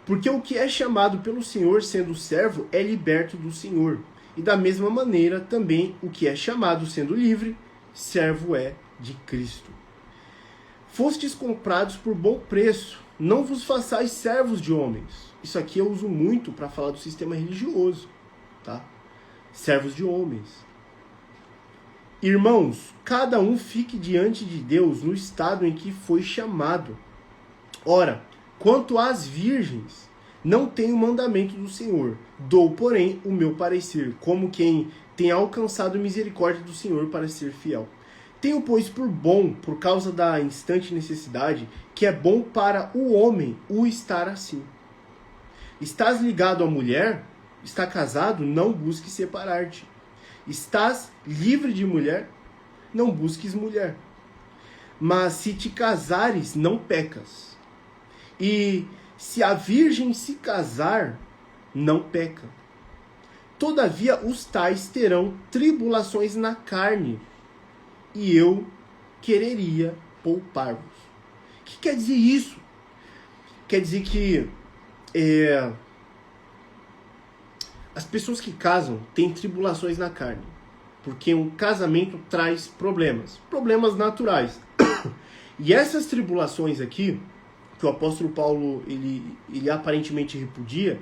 Porque o que é chamado pelo Senhor sendo servo é liberto do Senhor. E da mesma maneira, também o que é chamado sendo livre, servo é de Cristo. Fostes comprados por bom preço. Não vos façais servos de homens. Isso aqui eu uso muito para falar do sistema religioso, tá? Servos de homens. Irmãos, cada um fique diante de Deus no estado em que foi chamado. Ora, quanto às virgens, não tenho mandamento do Senhor. Dou, porém, o meu parecer, como quem tem alcançado misericórdia do Senhor para ser fiel. Tenho, pois, por bom, por causa da instante necessidade, que é bom para o homem o estar assim. Estás ligado à mulher? Está casado? Não busques separar-te. Estás livre de mulher? Não busques mulher. Mas se te casares, não pecas. E se a virgem se casar, não peca. Todavia os tais terão tribulações na carne, e eu quereria poupar-vos. O que quer dizer isso? Quer dizer que as pessoas que casam têm tribulações na carne, porque um casamento traz problemas naturais. E essas tribulações aqui, que o apóstolo Paulo ele aparentemente repudia,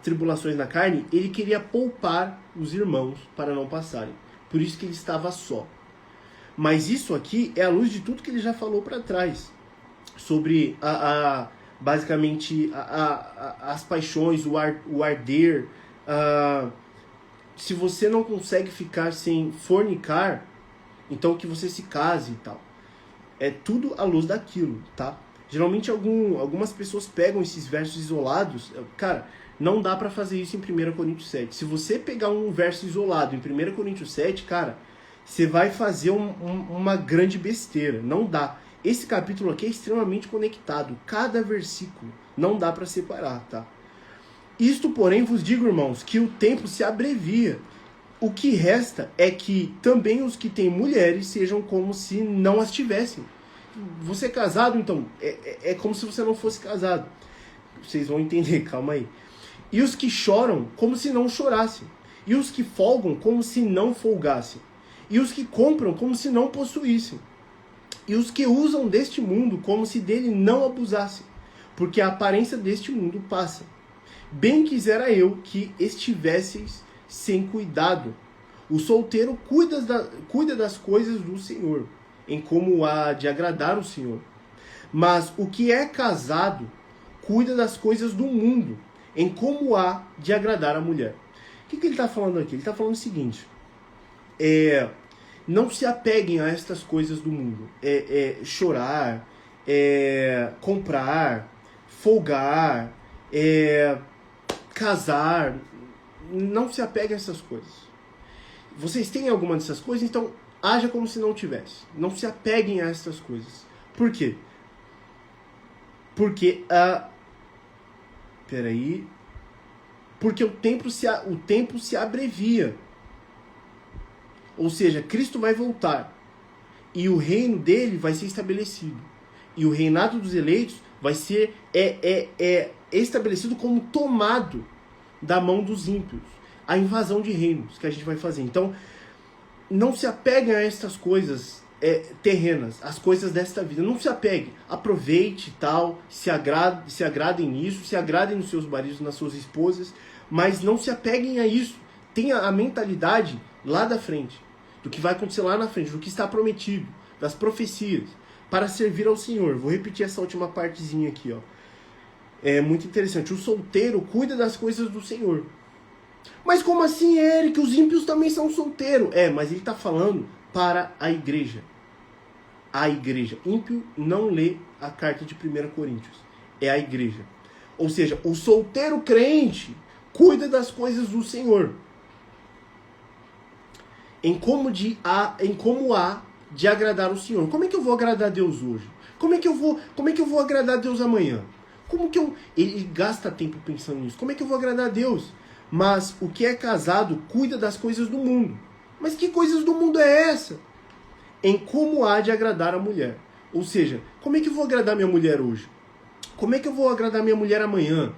tribulações na carne, ele queria poupar os irmãos para não passarem. Por isso que ele estava só. Mas isso aqui é à luz de tudo que ele já falou para trás, sobre basicamente as paixões, o arder, se você não consegue ficar sem fornicar, então que você se case e tal. É tudo à luz daquilo, tá? Geralmente algumas pessoas pegam esses versos isolados. Cara, não dá pra fazer isso em 1 Coríntios 7. Se você pegar um verso isolado em 1 Coríntios 7, cara, você vai fazer uma grande besteira. Não dá. Esse capítulo aqui é extremamente conectado. Cada versículo não dá pra separar, tá? Isto, porém, vos digo, irmãos, que o tempo se abrevia. O que resta é que também os que têm mulheres sejam como se não as tivessem. Você é casado, então, é como se você não fosse casado. Vocês vão entender, calma aí. E os que choram, como se não chorassem. E os que folgam, como se não folgassem. E os que compram, como se não possuíssem. E os que usam deste mundo, como se dele não abusassem. Porque a aparência deste mundo passa. Bem quisera eu que estivesseis sem cuidado. O solteiro cuida das coisas do Senhor, em como há de agradar o Senhor. Mas o que é casado cuida das coisas do mundo, em como há de agradar a mulher. O que ele está falando aqui? Ele está falando o seguinte: não se apeguem a estas coisas do mundo. Chorar, comprar, folgar, casar. Não se apeguem a essas coisas. Vocês têm alguma dessas coisas, então haja como se não tivesse. Não se apeguem a essas coisas. Por quê? Porque Porque o tempo se abrevia. Ou seja, Cristo vai voltar. E o reino dele vai ser estabelecido. E o reinado dos eleitos vai ser estabelecido como tomado da mão dos ímpios. A invasão de reinos que a gente vai fazer. Então, não se apeguem a estas coisas terrenas, as coisas desta vida. Não se apegue. Aproveite tal, se agradem nisso, se agradem nos seus maridos, nas suas esposas, mas não se apeguem a isso. Tenha a mentalidade lá da frente, do que vai acontecer lá na frente, do que está prometido, das profecias, para servir ao Senhor. Vou repetir essa última partezinha aqui, ó. É muito interessante. O solteiro cuida das coisas do Senhor. Mas como assim, Eric? Os ímpios também são solteiros. Mas ele está falando para a igreja. A igreja. Ímpio não lê a carta de 1 Coríntios. É a igreja. Ou seja, o solteiro crente cuida das coisas do Senhor. Em como há de agradar o Senhor. Como é que eu vou agradar a Deus hoje? Como é que eu vou agradar a Deus amanhã? Ele gasta tempo pensando nisso. Como é que eu vou agradar a Deus? Mas o que é casado cuida das coisas do mundo. Mas que coisas do mundo é essa? Em como há de agradar a mulher. Ou seja, como é que eu vou agradar minha mulher hoje? Como é que eu vou agradar minha mulher amanhã?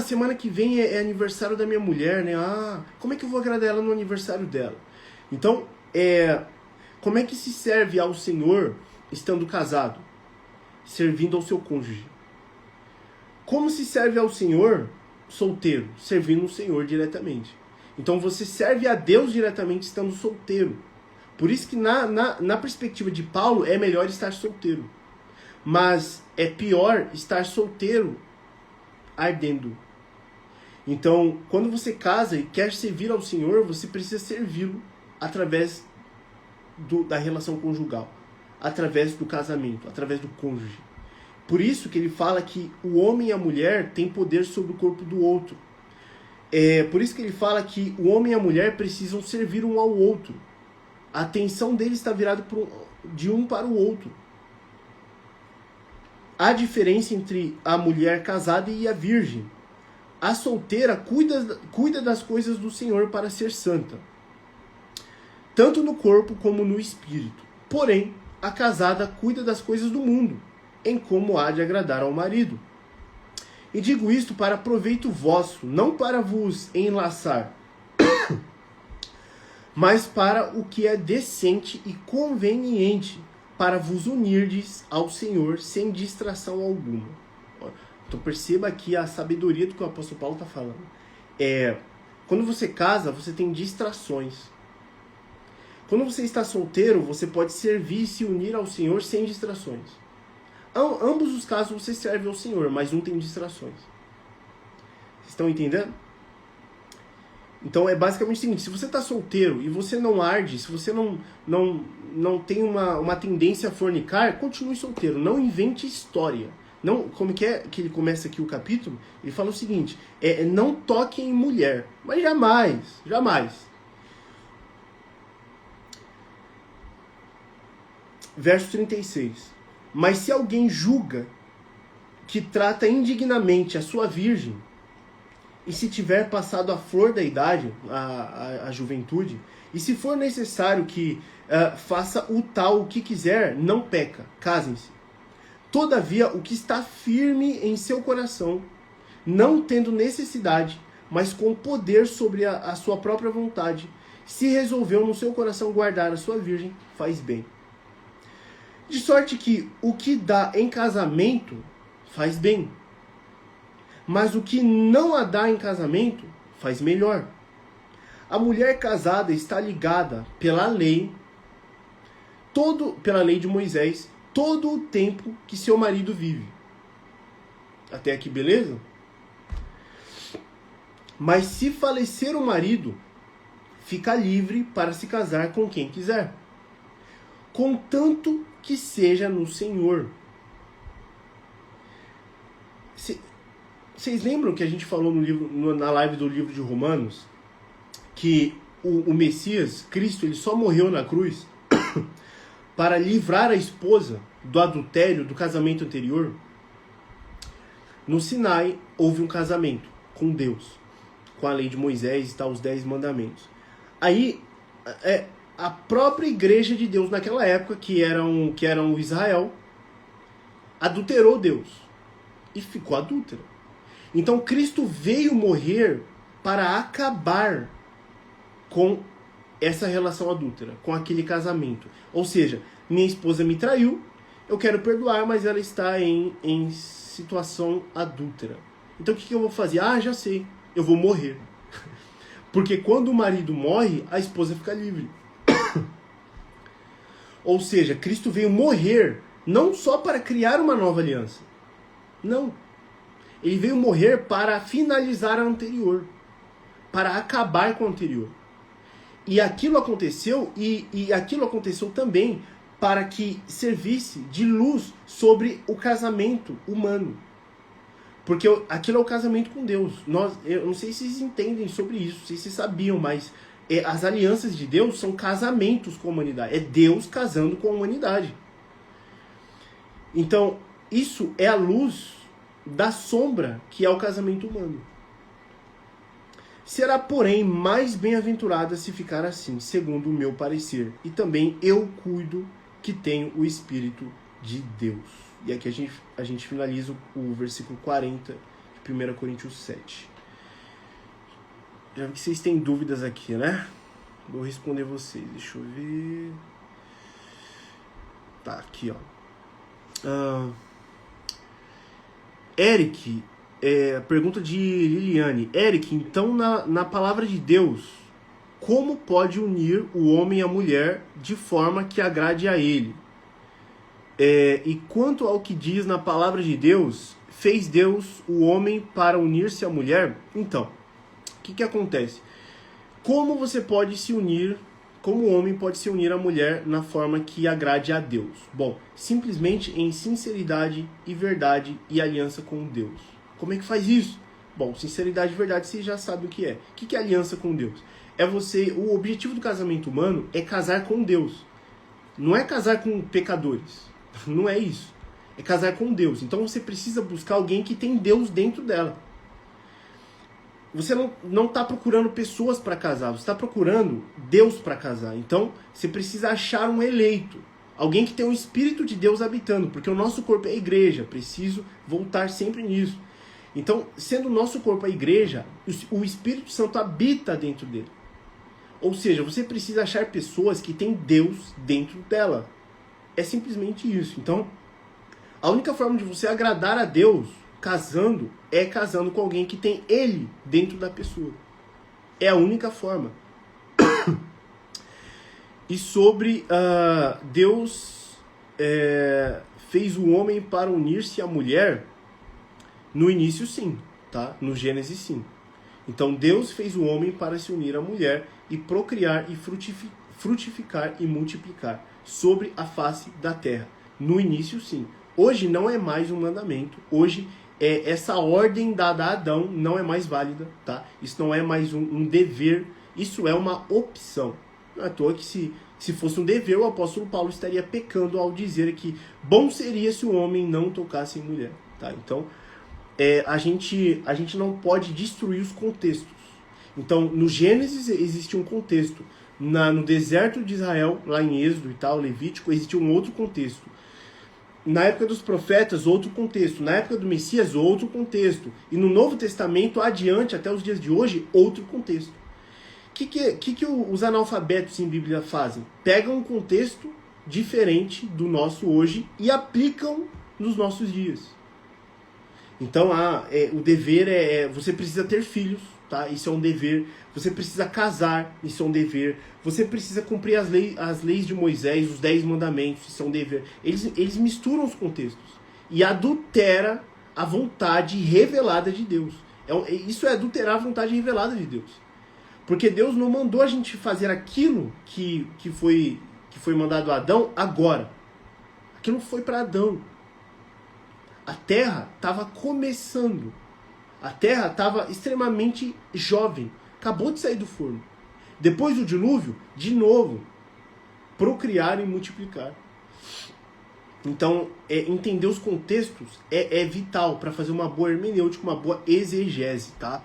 Semana que vem é aniversário da minha mulher, né? Como é que eu vou agradar ela no aniversário dela? Então, como é que se serve ao Senhor estando casado? Servindo ao seu cônjuge. Como se serve ao Senhor solteiro? Servindo o Senhor diretamente. Então você serve a Deus diretamente estando solteiro. Por isso que na perspectiva de Paulo é melhor estar solteiro. Mas é pior estar solteiro ardendo. Então, quando você casa e quer servir ao Senhor, você precisa servi-lo através da relação conjugal, através do casamento, através do cônjuge. Por isso que ele fala que o homem e a mulher têm poder sobre o corpo do outro. Por isso que ele fala que o homem e a mulher precisam servir um ao outro. A atenção deles está virada de um para o outro. Há diferença entre a mulher casada e a virgem. A solteira cuida das coisas do Senhor para ser santa, tanto no corpo como no espírito. Porém, a casada cuida das coisas do mundo, em como há de agradar ao marido. E digo isto para proveito vosso, não para vos enlaçar, mas para o que é decente e conveniente, para vos unirdes ao Senhor sem distração alguma. Então perceba aqui a sabedoria do que o apóstolo Paulo está falando. Quando você casa, você tem distrações. Quando você está solteiro, você pode servir e se unir ao Senhor sem distrações. Ambos os casos você serve ao Senhor, mas um tem distrações. Vocês estão entendendo? Então é basicamente o seguinte: se você está solteiro e você não arde, se você não tem uma tendência a fornicar, continue solteiro, não invente história. Não, como que é que ele começa aqui o capítulo? Ele fala o seguinte: não toque em mulher, mas jamais, jamais. Verso 36. Mas se alguém julga que trata indignamente a sua virgem, e se tiver passado a flor da idade, a juventude, e se for necessário que faça o tal o que quiser, não peca, casem-se. Todavia, o que está firme em seu coração, não tendo necessidade, mas com poder sobre a sua própria vontade, se resolveu no seu coração guardar a sua virgem, faz bem. De sorte que o que dá em casamento faz bem, mas o que não a dá em casamento faz melhor. A mulher casada está ligada pela lei de Moisés, todo o tempo que seu marido vive. Até aqui, beleza? Mas se falecer o marido, fica livre para se casar com quem quiser, contanto que seja no Senhor. Vocês lembram que a gente falou na live do livro de Romanos, que o Messias, Cristo, ele só morreu na cruz para livrar a esposa do adultério, do casamento anterior? No Sinai houve um casamento com Deus, com a lei de Moisés e tal, os 10 mandamentos. Aí a própria igreja de Deus naquela época, que eram Israel, adulterou Deus e ficou adúltera. Então Cristo veio morrer para acabar com essa relação adúltera, com aquele casamento. Ou seja, minha esposa me traiu, eu quero perdoar, mas ela está em situação adúltera. Então o que eu vou fazer? Já sei, eu vou morrer. Porque quando o marido morre, a esposa fica livre. Ou seja, Cristo veio morrer não só para criar uma nova aliança. Não. Ele veio morrer para finalizar a anterior, para acabar com a anterior. E aquilo aconteceu, e aquilo aconteceu também para que servisse de luz sobre o casamento humano. Porque aquilo é o casamento com Deus. Eu não sei se vocês entendem sobre isso, não sei se vocês sabiam, mas as alianças de Deus são casamentos com a humanidade. É Deus casando com a humanidade. Então, isso é a luz da sombra que é o casamento humano. Será, porém, mais bem-aventurada se ficar assim, segundo o meu parecer. E também eu cuido que tenho o Espírito de Deus. E aqui a gente finaliza o versículo 40 de 1 Coríntios 7. Já vi que vocês têm dúvidas aqui, né? Vou responder vocês. Deixa eu ver. Tá, aqui, ó. Eric, pergunta de Liliane. Eric, então na palavra de Deus, como pode unir o homem e a mulher de forma que agrade a ele? E quanto ao que diz na palavra de Deus, fez Deus o homem para unir-se à mulher? Então, o que acontece? Como você pode se unir, como o homem pode se unir à mulher na forma que agrade a Deus? Bom, simplesmente em sinceridade e verdade e aliança com Deus. Como é que faz isso? Bom, sinceridade e verdade você já sabe o que é. O que é aliança com Deus? O objetivo do casamento humano é casar com Deus. Não é casar com pecadores. Não é isso. É casar com Deus. Então você precisa buscar alguém que tem Deus dentro dela. Você não está procurando pessoas para casar, você está procurando Deus para casar. Então, você precisa achar um eleito. Alguém que tem o Espírito de Deus habitando, porque o nosso corpo é a igreja. Preciso voltar sempre nisso. Então, sendo o nosso corpo a igreja, o Espírito Santo habita dentro dele. Ou seja, você precisa achar pessoas que têm Deus dentro dela. É simplesmente isso. Então, a única forma de você agradar a Deus casando é casando com alguém que tem Ele dentro da pessoa. É a única forma. E sobre Deus fez o homem para unir-se à mulher, no início sim, tá? No Gênesis sim. Então Deus fez o homem para se unir à mulher e procriar e frutificar e multiplicar sobre a face da terra. No início, sim. Hoje não é mais um mandamento. Hoje, essa ordem dada a Adão não é mais válida, tá? Isso não é mais um dever. Isso é uma opção. Não é à toa que se fosse um dever, o apóstolo Paulo estaria pecando ao dizer que bom seria se o homem não tocasse em mulher, tá? Então, a gente não pode destruir os contextos. Então, no Gênesis existe um contexto. No deserto de Israel, lá em Êxodo e tal, Levítico, existe um outro contexto. Na época dos profetas, outro contexto. Na época do Messias, outro contexto. E no Novo Testamento, adiante, até os dias de hoje, outro contexto. O que os analfabetos em Bíblia fazem? Pegam um contexto diferente do nosso hoje e aplicam nos nossos dias. Então, o dever você precisa ter filhos, tá? Isso é um dever. Você precisa casar, isso é um dever. Você precisa cumprir as leis de Moisés, os 10 mandamentos, isso é um dever. Eles misturam os contextos e adultera a vontade revelada de Deus. Isso é adulterar a vontade revelada de Deus. Porque Deus não mandou a gente fazer aquilo que foi mandado a Adão agora. Aquilo foi para Adão. A terra estava começando. A terra estava extremamente jovem. Acabou de sair do forno. Depois do dilúvio, de novo, procriar e multiplicar. Então, entender os contextos é vital para fazer uma boa hermenêutica, uma boa exegese, tá?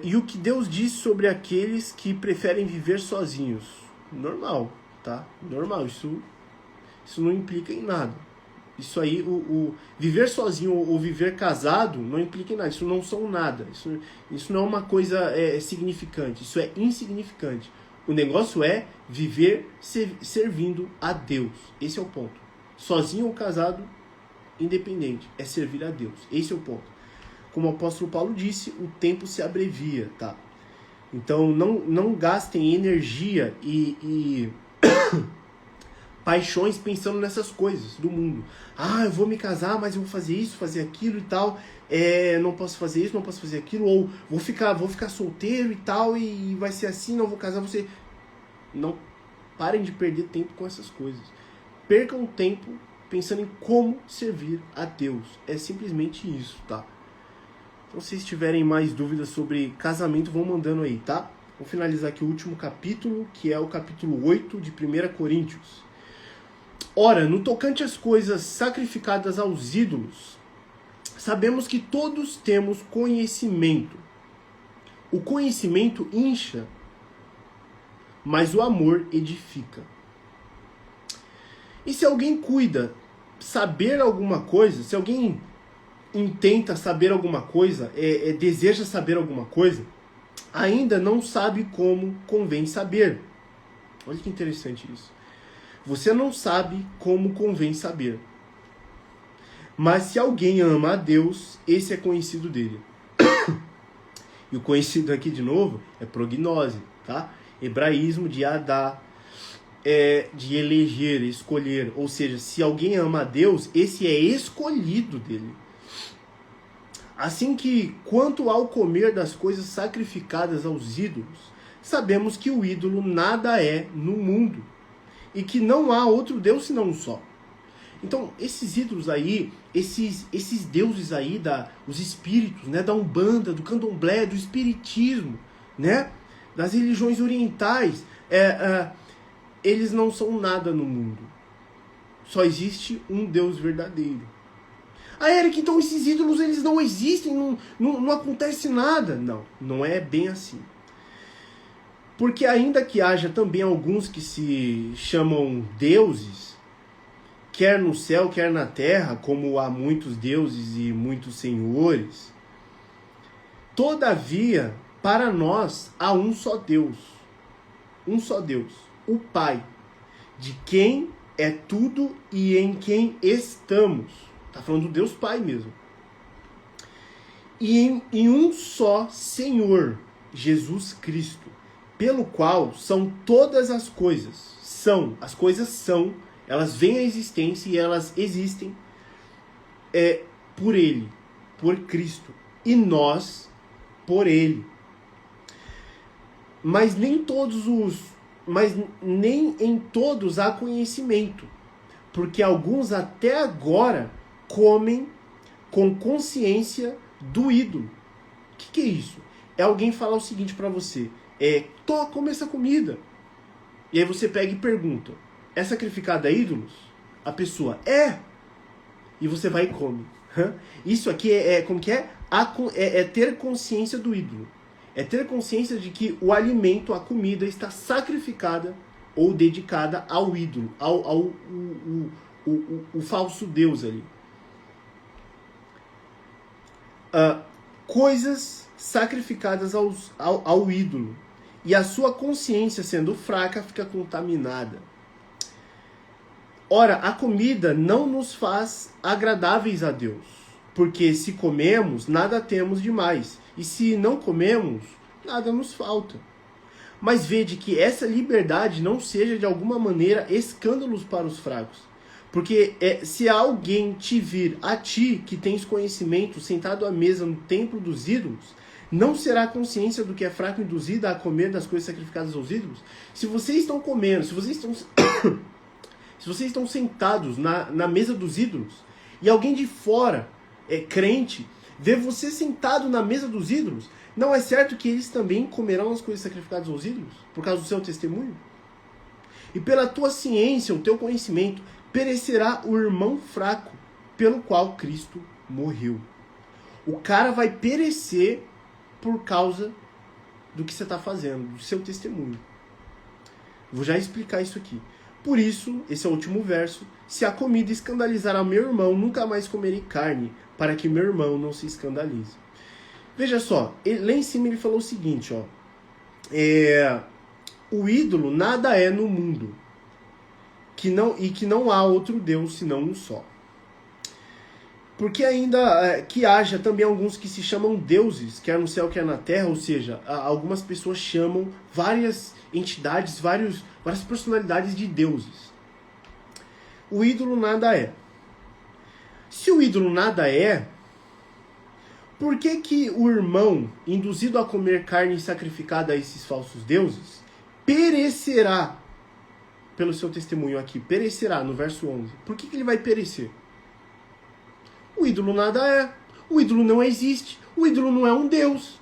E o que Deus diz sobre aqueles que preferem viver sozinhos? Normal, tá? Normal, isso não implica em nada. Isso aí, o viver sozinho ou viver casado não implica em nada. Isso não são nada. Isso não é uma coisa significante. Isso é insignificante. O negócio é viver servindo a Deus. Esse é o ponto. Sozinho ou casado, independente. É servir a Deus. Esse é o ponto. Como o apóstolo Paulo disse, o tempo se abrevia, tá? Então, não gastem energia e paixões pensando nessas coisas do mundo. Eu vou me casar, mas eu vou fazer isso, fazer aquilo e tal. Não posso fazer isso, não posso fazer aquilo. Ou vou ficar solteiro e tal, e vai ser assim, não vou casar, você... Não parem de perder tempo com essas coisas. Percam tempo pensando em como servir a Deus. É simplesmente isso, tá? Então, se tiverem mais dúvidas sobre casamento, vão mandando aí, tá? Vou finalizar aqui o último capítulo, que é o capítulo 8 de 1 Coríntios. Ora, no tocante às coisas sacrificadas aos ídolos, sabemos que todos temos conhecimento. O conhecimento incha, mas o amor edifica. E se alguém cuida saber alguma coisa, se alguém intenta saber alguma coisa, deseja saber alguma coisa, ainda não sabe como convém saber. Olha que interessante isso. Você não sabe como convém saber. Mas se alguém ama a Deus, esse é conhecido dele. E o conhecido aqui, de novo, é prognose, tá? Hebraísmo de Adá, de eleger, escolher. Ou seja, se alguém ama a Deus, esse é escolhido dele. Assim que, quanto ao comer das coisas sacrificadas aos ídolos, sabemos que o ídolo nada é no mundo, e que não há outro Deus senão um só. Então, esses ídolos aí, esses deuses aí, os espíritos, né, da Umbanda, do Candomblé, do Espiritismo, né, das religiões orientais, eles não são nada no mundo. Só existe um Deus verdadeiro. Eric, então esses ídolos eles não existem, não acontece nada. Não é bem assim. Porque ainda que haja também alguns que se chamam deuses, quer no céu, quer na terra, como há muitos deuses e muitos senhores, todavia, para nós, há um só Deus. Um só Deus, o Pai, de quem é tudo e em quem estamos. Está falando do Deus Pai mesmo. E em um só Senhor, Jesus Cristo, pelo qual são todas as coisas. As coisas são, elas vêm à existência e elas existem por Ele, por Cristo. e nós por ele. Mas nem em todos há conhecimento, porque alguns até agora comem com consciência do ídolo. O que é isso? É alguém falar o seguinte para você: come essa comida. E aí você pega e pergunta: é sacrificada a ídolos? A pessoa: é. E você vai e come. Isso aqui como que é? É ter consciência do ídolo. É ter consciência de que o alimento, a comida, está sacrificada ou dedicada ao ídolo, ao falso Deus ali. Coisas sacrificadas ao ídolo. E a sua consciência, sendo fraca, fica contaminada. Ora, a comida não nos faz agradáveis a Deus, porque se comemos, nada temos demais, e se não comemos, nada nos falta. Mas vede que essa liberdade não seja de alguma maneira escândalos para os fracos. Porque se alguém te vir a ti, que tens conhecimento, sentado à mesa no templo dos ídolos, não será a consciência do que é fraco induzida a comer das coisas sacrificadas aos ídolos? Se vocês estão comendo, se vocês estão sentados na mesa dos ídolos, e alguém de fora, crente, vê você sentado na mesa dos ídolos, não é certo que eles também comerão as coisas sacrificadas aos ídolos, por causa do seu testemunho? E pela tua ciência, o teu conhecimento, perecerá o irmão fraco, pelo qual Cristo morreu. O cara vai perecer por causa do que você está fazendo, do seu testemunho. Vou já explicar isso aqui. Por isso, esse é o último verso: se a comida escandalizar a meu irmão, nunca mais comerei carne, para que meu irmão não se escandalize. Veja só, lá em cima ele falou o seguinte, ó. O ídolo nada é no mundo, que não há outro Deus senão um só. Porque ainda que haja também alguns que se chamam deuses, quer no céu, quer na terra, ou seja, algumas pessoas chamam várias entidades, várias personalidades de deuses. O ídolo nada é. Se o ídolo nada é, por que o irmão, induzido a comer carne sacrificada a esses falsos deuses, perecerá pelo seu testemunho aqui? Perecerá, no verso 11. Por que ele vai perecer? O ídolo nada é. O ídolo não existe. O ídolo não é um Deus.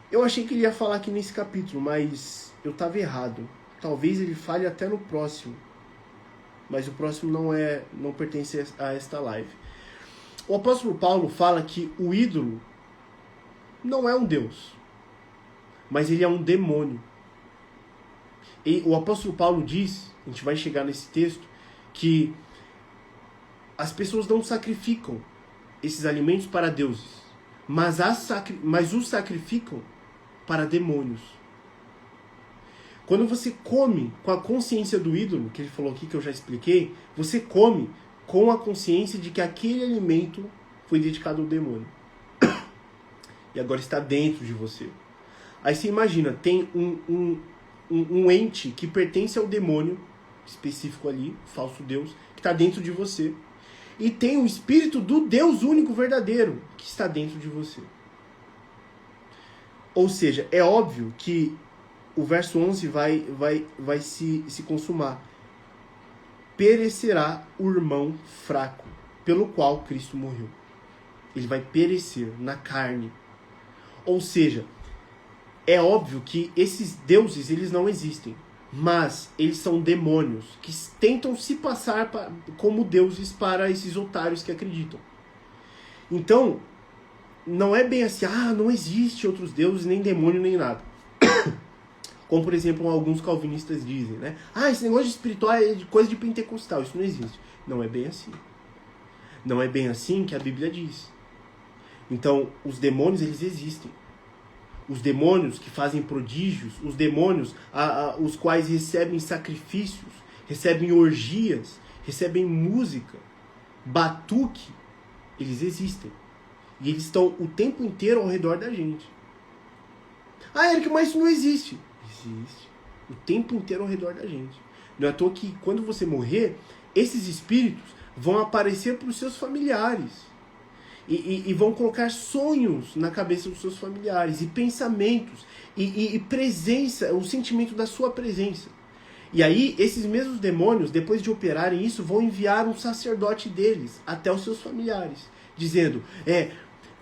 Eu achei que ele ia falar aqui nesse capítulo, mas eu estava errado. Talvez ele fale até no próximo. Mas o próximo não pertence a esta live. O apóstolo Paulo fala que o ídolo não é um Deus, mas ele é um demônio. E o apóstolo Paulo diz, a gente vai chegar nesse texto, que as pessoas não sacrificam esses alimentos para deuses, mas os sacrificam para demônios. Quando você come com a consciência do ídolo, que ele falou aqui, que eu já expliquei, você come com a consciência de que aquele alimento foi dedicado ao demônio. E agora está dentro de você. Aí você imagina, tem um ente que pertence ao demônio específico ali, falso Deus, que está dentro de você. E tem o espírito do Deus único verdadeiro, que está dentro de você. Ou seja, é óbvio que o verso 11 vai se consumar. Perecerá o irmão fraco, pelo qual Cristo morreu. Ele vai perecer na carne. Ou seja, é óbvio que esses deuses, eles não existem. Mas eles são demônios que tentam se passar como deuses para esses otários que acreditam. Então, não é bem assim, não existe outros deuses, nem demônio, nem nada. Como, por exemplo, alguns calvinistas dizem, né? Esse negócio de espiritual é coisa de pentecostal, isso não existe. Não é bem assim. Não é bem assim que a Bíblia diz. Então, os demônios, eles existem. Os demônios que fazem prodígios, os demônios os quais recebem sacrifícios, recebem orgias, recebem música, batuque, eles existem. E eles estão o tempo inteiro ao redor da gente. Eric, mas isso não existe. Existe. O tempo inteiro ao redor da gente. Não é à toa que quando você morrer, esses espíritos vão aparecer para os seus familiares. E vão colocar sonhos na cabeça dos seus familiares, e pensamentos, e presença, o sentimento da sua presença. E aí, esses mesmos demônios, depois de operarem isso, vão enviar um sacerdote deles até os seus familiares, dizendo,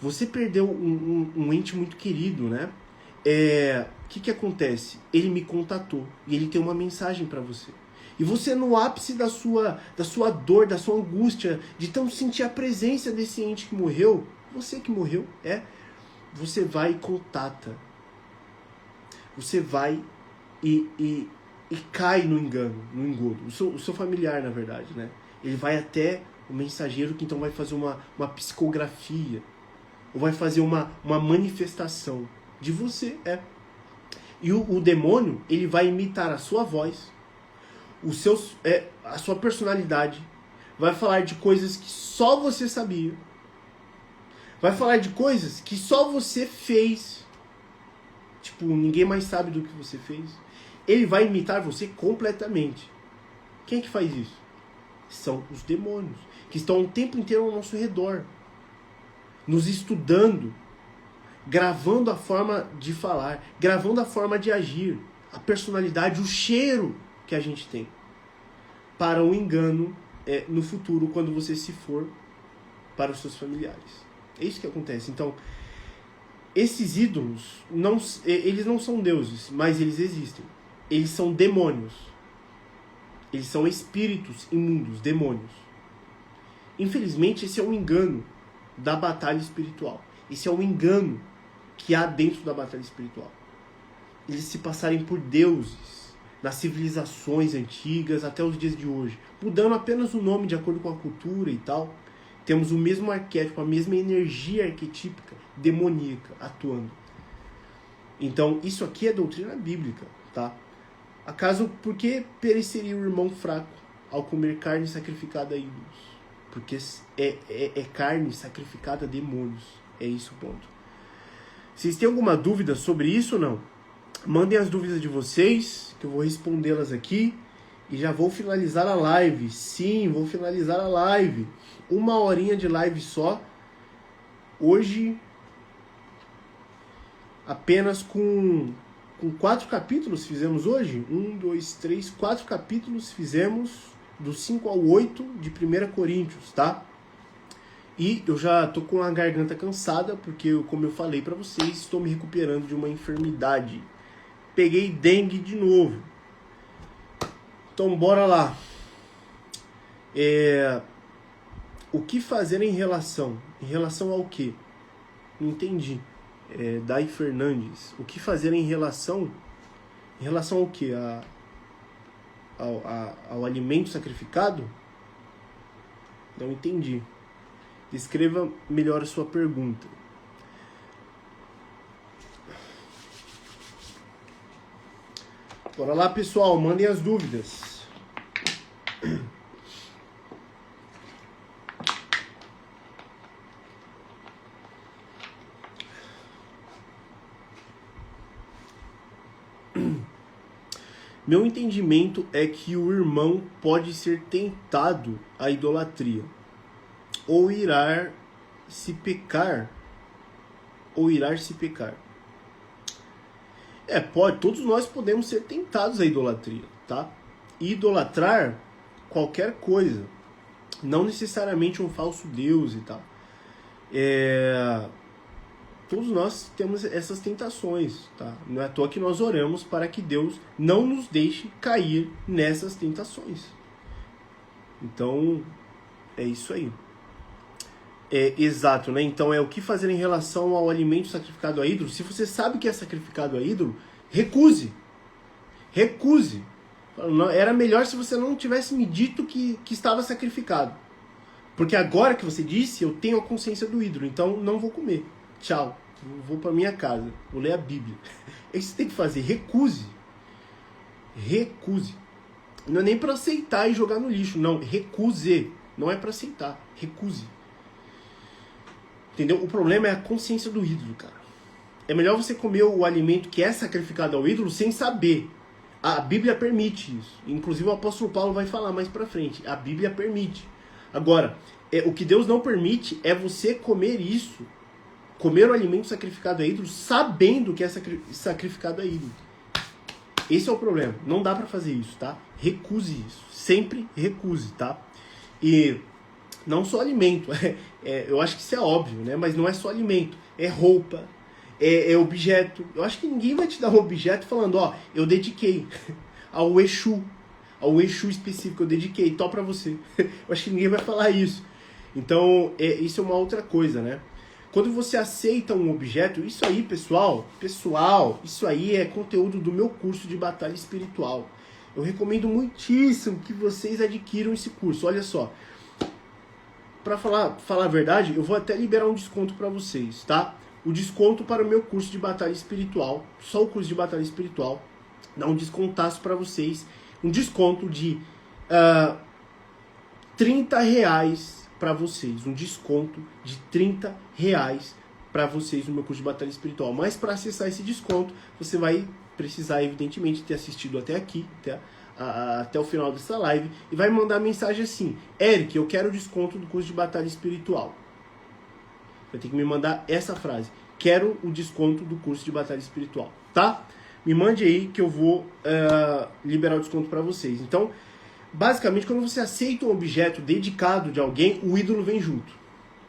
você perdeu um ente muito querido, né? O que acontece? Ele me contatou, e ele tem uma mensagem para você. E você, no ápice da sua dor, da sua angústia, de tão sentir a presença desse ente que morreu, você que morreu, você vai e contata. Você vai e cai no engano, no engodo. O seu familiar, na verdade, né? Ele vai até o mensageiro, que então vai fazer uma psicografia, ou vai fazer uma manifestação de você, E o demônio, ele vai imitar a sua voz, a sua personalidade, vai falar de coisas que só você sabia, vai falar de coisas que só você fez, tipo, ninguém mais sabe do que você fez. Ele vai imitar você completamente. Quem é que faz isso? São os demônios, que estão o tempo inteiro ao nosso redor, nos estudando, gravando a forma de falar, gravando a forma de agir, a personalidade, o cheiro que a gente tem, para o engano no futuro, quando você se for para os seus familiares. É isso que acontece. Então, esses ídolos, eles não são deuses, mas eles existem. Eles são demônios. Eles são espíritos imundos, demônios. Infelizmente, esse é um engano da batalha espiritual. Esse é um engano que há dentro da batalha espiritual. Eles se passarem por deuses nas civilizações antigas até os dias de hoje, mudando apenas o nome de acordo com a cultura e tal. Temos o mesmo arquétipo, a mesma energia arquetípica demoníaca atuando. Então, isso aqui é doutrina bíblica, tá? Acaso, por que pereceria o irmão fraco ao comer carne sacrificada a ídolos? Porque é carne sacrificada a demônios. É isso o ponto. Vocês têm alguma dúvida sobre isso ou não? Mandem as dúvidas de vocês, que eu vou respondê-las aqui. E já vou finalizar a live. Sim, vou finalizar a live. 1 horinha de live só. Hoje, apenas com 4 capítulos fizemos hoje. 1, 2, 3, 4 capítulos fizemos do 5 ao 8 de 1 Coríntios, tá? E eu já tô com a garganta cansada, porque, como eu falei pra vocês, estou me recuperando de uma enfermidade. Peguei dengue de novo. Então, bora lá. O que fazer em relação? Em relação ao quê? Não entendi. Dai Fernandes. O que fazer em relação? Em relação ao quê? Ao alimento sacrificado? Não entendi. Descreva melhor a sua pergunta. Bora lá, pessoal. Mandem as dúvidas. Meu entendimento é que o irmão pode ser tentado à idolatria, ou irá se pecar. Pode, todos nós podemos ser tentados à idolatria, tá? Idolatrar qualquer coisa, não necessariamente um falso Deus e tal. Todos nós temos essas tentações, tá? Não é à toa que nós oramos para que Deus não nos deixe cair nessas tentações. Então, é isso aí. Exato, né? Então o que fazer em relação ao alimento sacrificado a ídolo? Se você sabe que é sacrificado a ídolo, recuse. Recuse. Era melhor se você não tivesse me dito que estava sacrificado. Porque agora que você disse, eu tenho a consciência do ídolo, então não vou comer. Tchau. Vou para minha casa. Vou ler a Bíblia. É isso que você tem que fazer. Recuse. Recuse. Não é nem para aceitar e jogar no lixo. Não. Recuse. Não é para aceitar. Recuse. Entendeu? O problema é a consciência do ídolo, cara. É melhor você comer o alimento que é sacrificado ao ídolo sem saber. A Bíblia permite isso. Inclusive o apóstolo Paulo vai falar mais pra frente. A Bíblia permite. Agora, o que Deus não permite é você comer isso, comer o alimento sacrificado a ídolo, sabendo que é sacrificado a ídolo. Esse é o problema. Não dá pra fazer isso, tá? Recuse isso. Sempre recuse, tá? E não só alimento. Eu acho que isso é óbvio, né? Mas não é só alimento. É roupa, é objeto. Eu acho que ninguém vai te dar um objeto falando, ó, eu dediquei ao Exu específico, eu dediquei, tó pra você. Eu acho que ninguém vai falar isso. Então, isso é uma outra coisa, né? Quando você aceita um objeto, isso aí, pessoal, isso aí é conteúdo do meu curso de batalha espiritual. Eu recomendo muitíssimo que vocês adquiram esse curso. Olha só, para falar a verdade, eu vou até liberar um desconto para vocês, tá? O desconto para o meu curso de batalha espiritual, só o curso de batalha espiritual, dá um descontaço para vocês, um desconto de R$30 para vocês, um desconto de R$30 para vocês no meu curso de batalha espiritual. Mas para acessar esse desconto, você vai precisar, evidentemente, ter assistido até aqui, até o final dessa live, e vai mandar mensagem assim: Eric, eu quero o desconto do curso de batalha espiritual. Vai ter que me mandar essa frase: quero o desconto do curso de batalha espiritual, tá? Me mande aí que eu vou liberar o desconto para vocês. Então, basicamente, quando você aceita um objeto dedicado de alguém, o ídolo vem junto.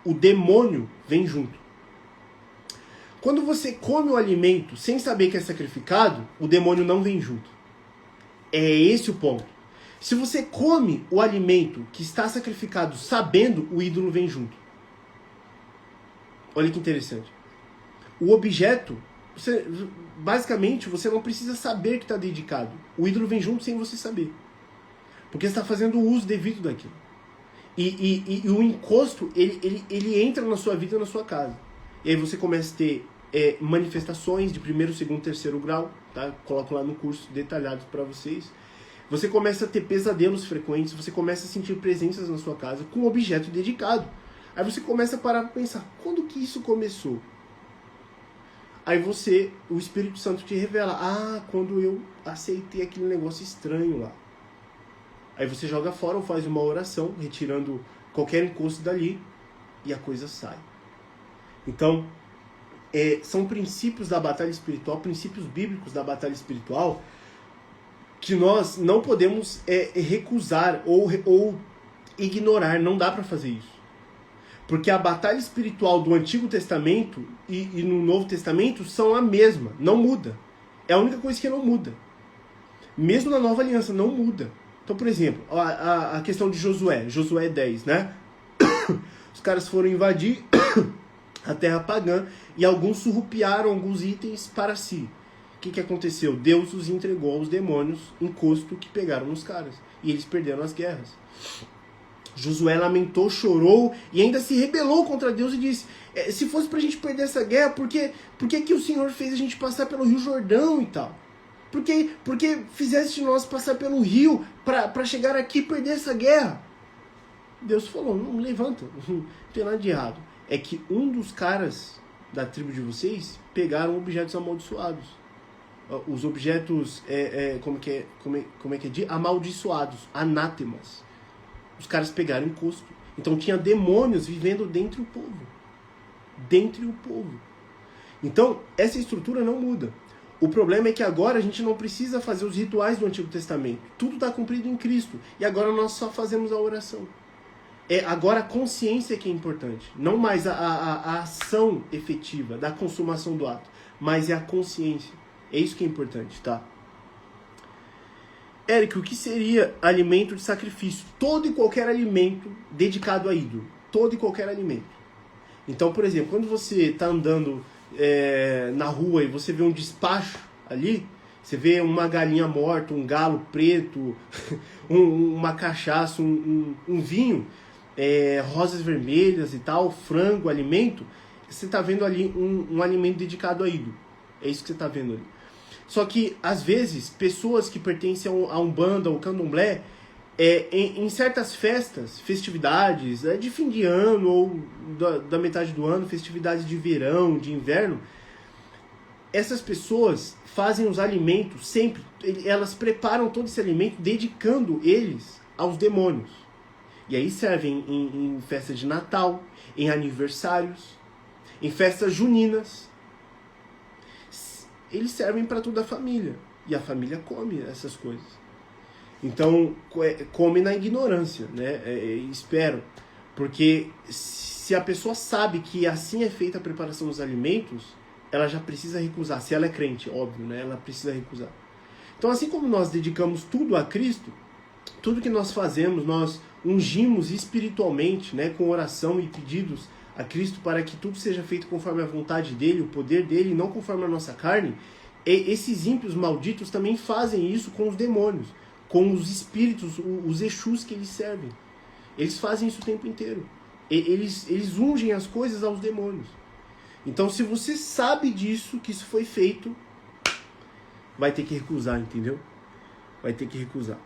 O demônio vem junto. Quando você come o alimento sem saber que é sacrificado, o demônio não vem junto. É esse o ponto. Se você come o alimento que está sacrificado sabendo, o ídolo vem junto. Olha que interessante. O objeto, basicamente, você não precisa saber que está dedicado. O ídolo vem junto sem você saber. Porque você está fazendo o uso devido daquilo. E o encosto, ele entra na sua vida, na sua casa. E aí você começa a ter manifestações de primeiro, segundo, terceiro grau. Tá? Coloco lá no curso detalhado para vocês. Você começa a ter pesadelos frequentes. Você começa a sentir presenças na sua casa com um objeto dedicado. Aí você começa a parar para pensar, quando que isso começou? Aí o Espírito Santo te revela, quando eu aceitei aquele negócio estranho lá. Aí você joga fora ou faz uma oração, retirando qualquer encosto dali, e a coisa sai. Então, são princípios da batalha espiritual, princípios bíblicos da batalha espiritual, que nós não podemos recusar ou ignorar. Não dá para fazer isso. Porque a batalha espiritual do Antigo Testamento e no Novo Testamento são a mesma, não muda. É a única coisa que não muda. Mesmo na Nova Aliança, não muda. Então, por exemplo, a questão de Josué 10, né? Os caras foram invadir a terra pagã e alguns surrupiaram alguns itens para si. O que aconteceu? Deus os entregou aos demônios, encosto que pegaram nos caras. E eles perderam as guerras. Josué lamentou, chorou e ainda se rebelou contra Deus e disse, se fosse pra gente perder essa guerra, por que o Senhor fez a gente passar pelo Rio Jordão e tal? Por que fizeste nós passar pelo rio para chegar aqui e perder essa guerra? Deus falou, não levanta, não tem nada de errado. É que um dos caras da tribo de vocês pegaram objetos amaldiçoados. Os objetos, como é que é? Amaldiçoados, anátemas. Os caras pegaram encosto. Então tinha demônios vivendo dentre o povo. Dentre o povo. Então, essa estrutura não muda. O problema é que agora a gente não precisa fazer os rituais do Antigo Testamento. Tudo está cumprido em Cristo. E agora nós só fazemos a oração. Agora a consciência que é importante. Não mais a ação efetiva da consumação do ato. Mas é a consciência. É isso que é importante, tá? Eric, o que seria alimento de sacrifício? Todo e qualquer alimento dedicado a ídolo. Todo e qualquer alimento. Então, por exemplo, quando você está andando na rua e você vê um despacho ali, você vê uma galinha morta, um galo preto, uma cachaça, um vinho, rosas vermelhas e tal, frango, alimento, você está vendo ali um alimento dedicado a ídolo. É isso que você está vendo ali. Só que, às vezes, pessoas que pertencem a Umbanda ou Candomblé, em certas festas, festividades de fim de ano ou da metade do ano, festividades de verão, de inverno, essas pessoas fazem os alimentos sempre, elas preparam todo esse alimento dedicando eles aos demônios. E aí servem em festa de Natal, em aniversários, em festas juninas. Eles servem para toda a família. E a família come essas coisas. Então, come na ignorância, né? Espero. Porque se a pessoa sabe que assim é feita a preparação dos alimentos, ela já precisa recusar. Se ela é crente, óbvio, né? Ela precisa recusar. Então, assim como nós dedicamos tudo a Cristo, tudo que nós fazemos, nós ungimos espiritualmente, né? Com oração e pedidos a Cristo para que tudo seja feito conforme a vontade dele, o poder dele, e não conforme a nossa carne. E esses ímpios malditos também fazem isso com os demônios, com os espíritos, os Exus que eles servem. Eles fazem isso o tempo inteiro. Eles ungem as coisas aos demônios. Então, se você sabe disso, que isso foi feito, vai ter que recusar, entendeu? Vai ter que recusar.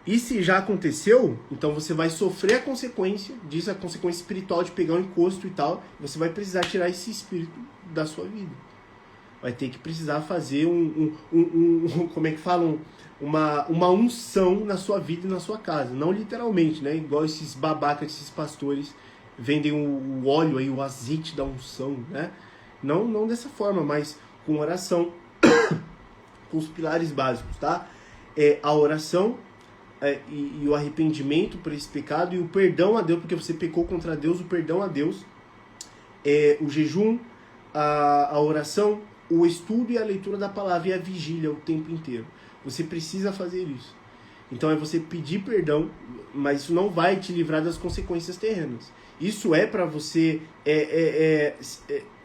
E se já aconteceu, então você vai sofrer a consequência disso, a consequência espiritual de pegar um encosto e tal. Você vai precisar tirar esse espírito da sua vida. Vai ter que precisar fazer como é que falam? Uma unção na sua vida e na sua casa. Não literalmente, né? Igual esses babacas, esses pastores vendem o óleo aí, o azeite da unção, né? Não dessa forma, mas com oração, com os pilares básicos, tá? A oração e o arrependimento por esse pecado e o perdão a Deus, porque você pecou contra Deus, o perdão a Deus, o jejum, a oração, o estudo e a leitura da palavra e a vigília o tempo inteiro. Você precisa fazer isso. Então é você pedir perdão, mas isso não vai te livrar das consequências terrenas. Isso é para você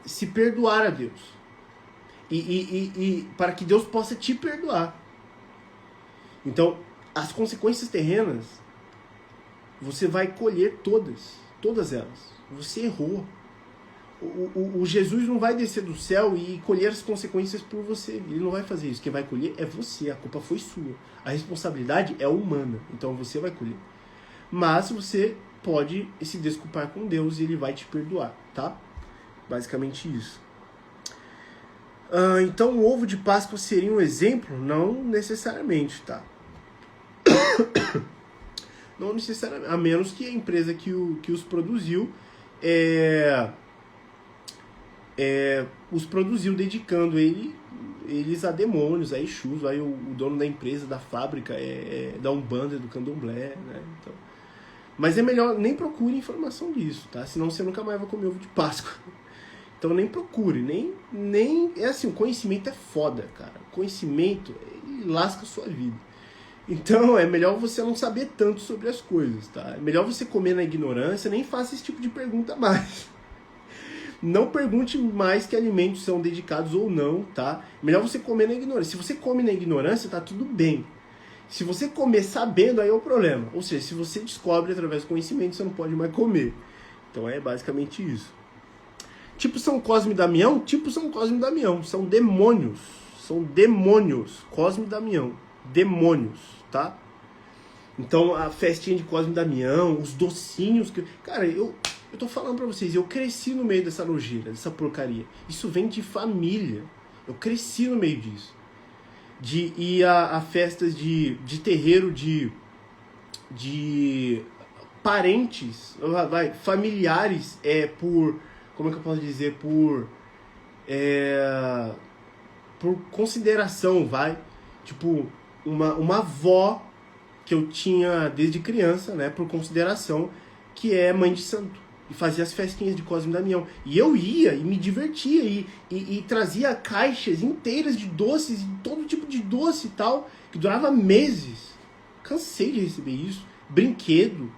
se perdoar a Deus. E para que Deus possa te perdoar. Então, as consequências terrenas, você vai colher todas elas. Você errou. O Jesus não vai descer do céu e colher as consequências por você. Ele não vai fazer isso. Quem vai colher é você. A culpa foi sua. A responsabilidade é humana. Então você vai colher. Mas você pode se desculpar com Deus e Ele vai te perdoar, tá? Basicamente isso. Então o ovo de Páscoa seria um exemplo? Não necessariamente, tá? Não necessariamente. A menos que a empresa que os produziu os produziu dedicando eles a demônios, a Exus. Aí o dono da empresa, da fábrica, da Umbanda, do Candomblé, né? Então, mas é melhor, nem procure informação disso, tá? Senão você nunca mais vai comer ovo de Páscoa. Então nem procure, nem é assim, o conhecimento é foda, cara. O conhecimento lasca a sua vida. Então é melhor você não saber tanto sobre as coisas, tá? É melhor você comer na ignorância, nem faça esse tipo de pergunta mais. Não pergunte mais que alimentos são dedicados ou não, tá? Melhor você comer na ignorância. Se você come na ignorância, tá tudo bem. Se você comer sabendo, aí é o problema. Ou seja, se você descobre através do conhecimento, você não pode mais comer. Então é basicamente isso. Tipo São Cosme e Damião? Tipo São Cosme e Damião. São demônios. São demônios. Cosme e Damião. Demônios, tá? Então a festinha de Cosme e Damião, os docinhos que... Cara, eu tô falando pra vocês, eu cresci no meio dessa nojeira, dessa porcaria. Isso vem de família. Eu cresci no meio disso. De ir a festas de terreiro de parentes, familiares, por... Como é que eu posso dizer? Por consideração, Tipo, uma avó que eu tinha desde criança, né? Por consideração, que é mãe de santo. E fazia as festinhas de Cosme e Damião. E eu ia e me divertia e trazia caixas inteiras de doces, de todo tipo de doce e tal, que durava meses. Cansei de receber isso. Brinquedo,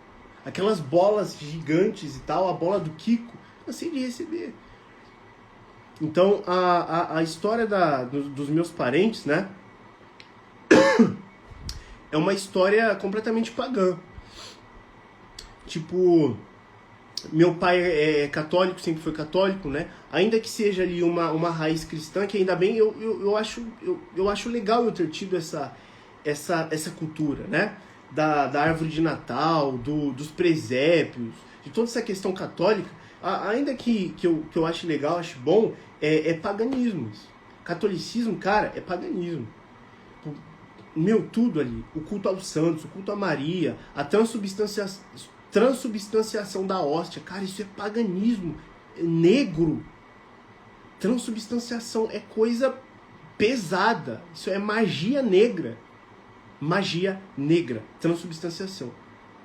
aquelas bolas gigantes e tal, a bola do Kiko. Cansei de receber. Então, a história dos meus parentes, né? É uma história completamente pagã. Tipo... Meu pai é católico, sempre foi católico, né? Ainda que seja ali uma raiz cristã, que ainda bem eu acho legal eu ter tido essa cultura, né? Da árvore de Natal, dos presépios, de toda essa questão católica. Ainda que eu acho legal, acho bom, é paganismo. Catolicismo, cara, é paganismo. tudo ali. O culto aos santos, o culto a Maria, a transubstanciação da hóstia. Cara, isso é paganismo negro. Transubstanciação é coisa pesada. Isso é magia negra. Magia negra. Transubstanciação.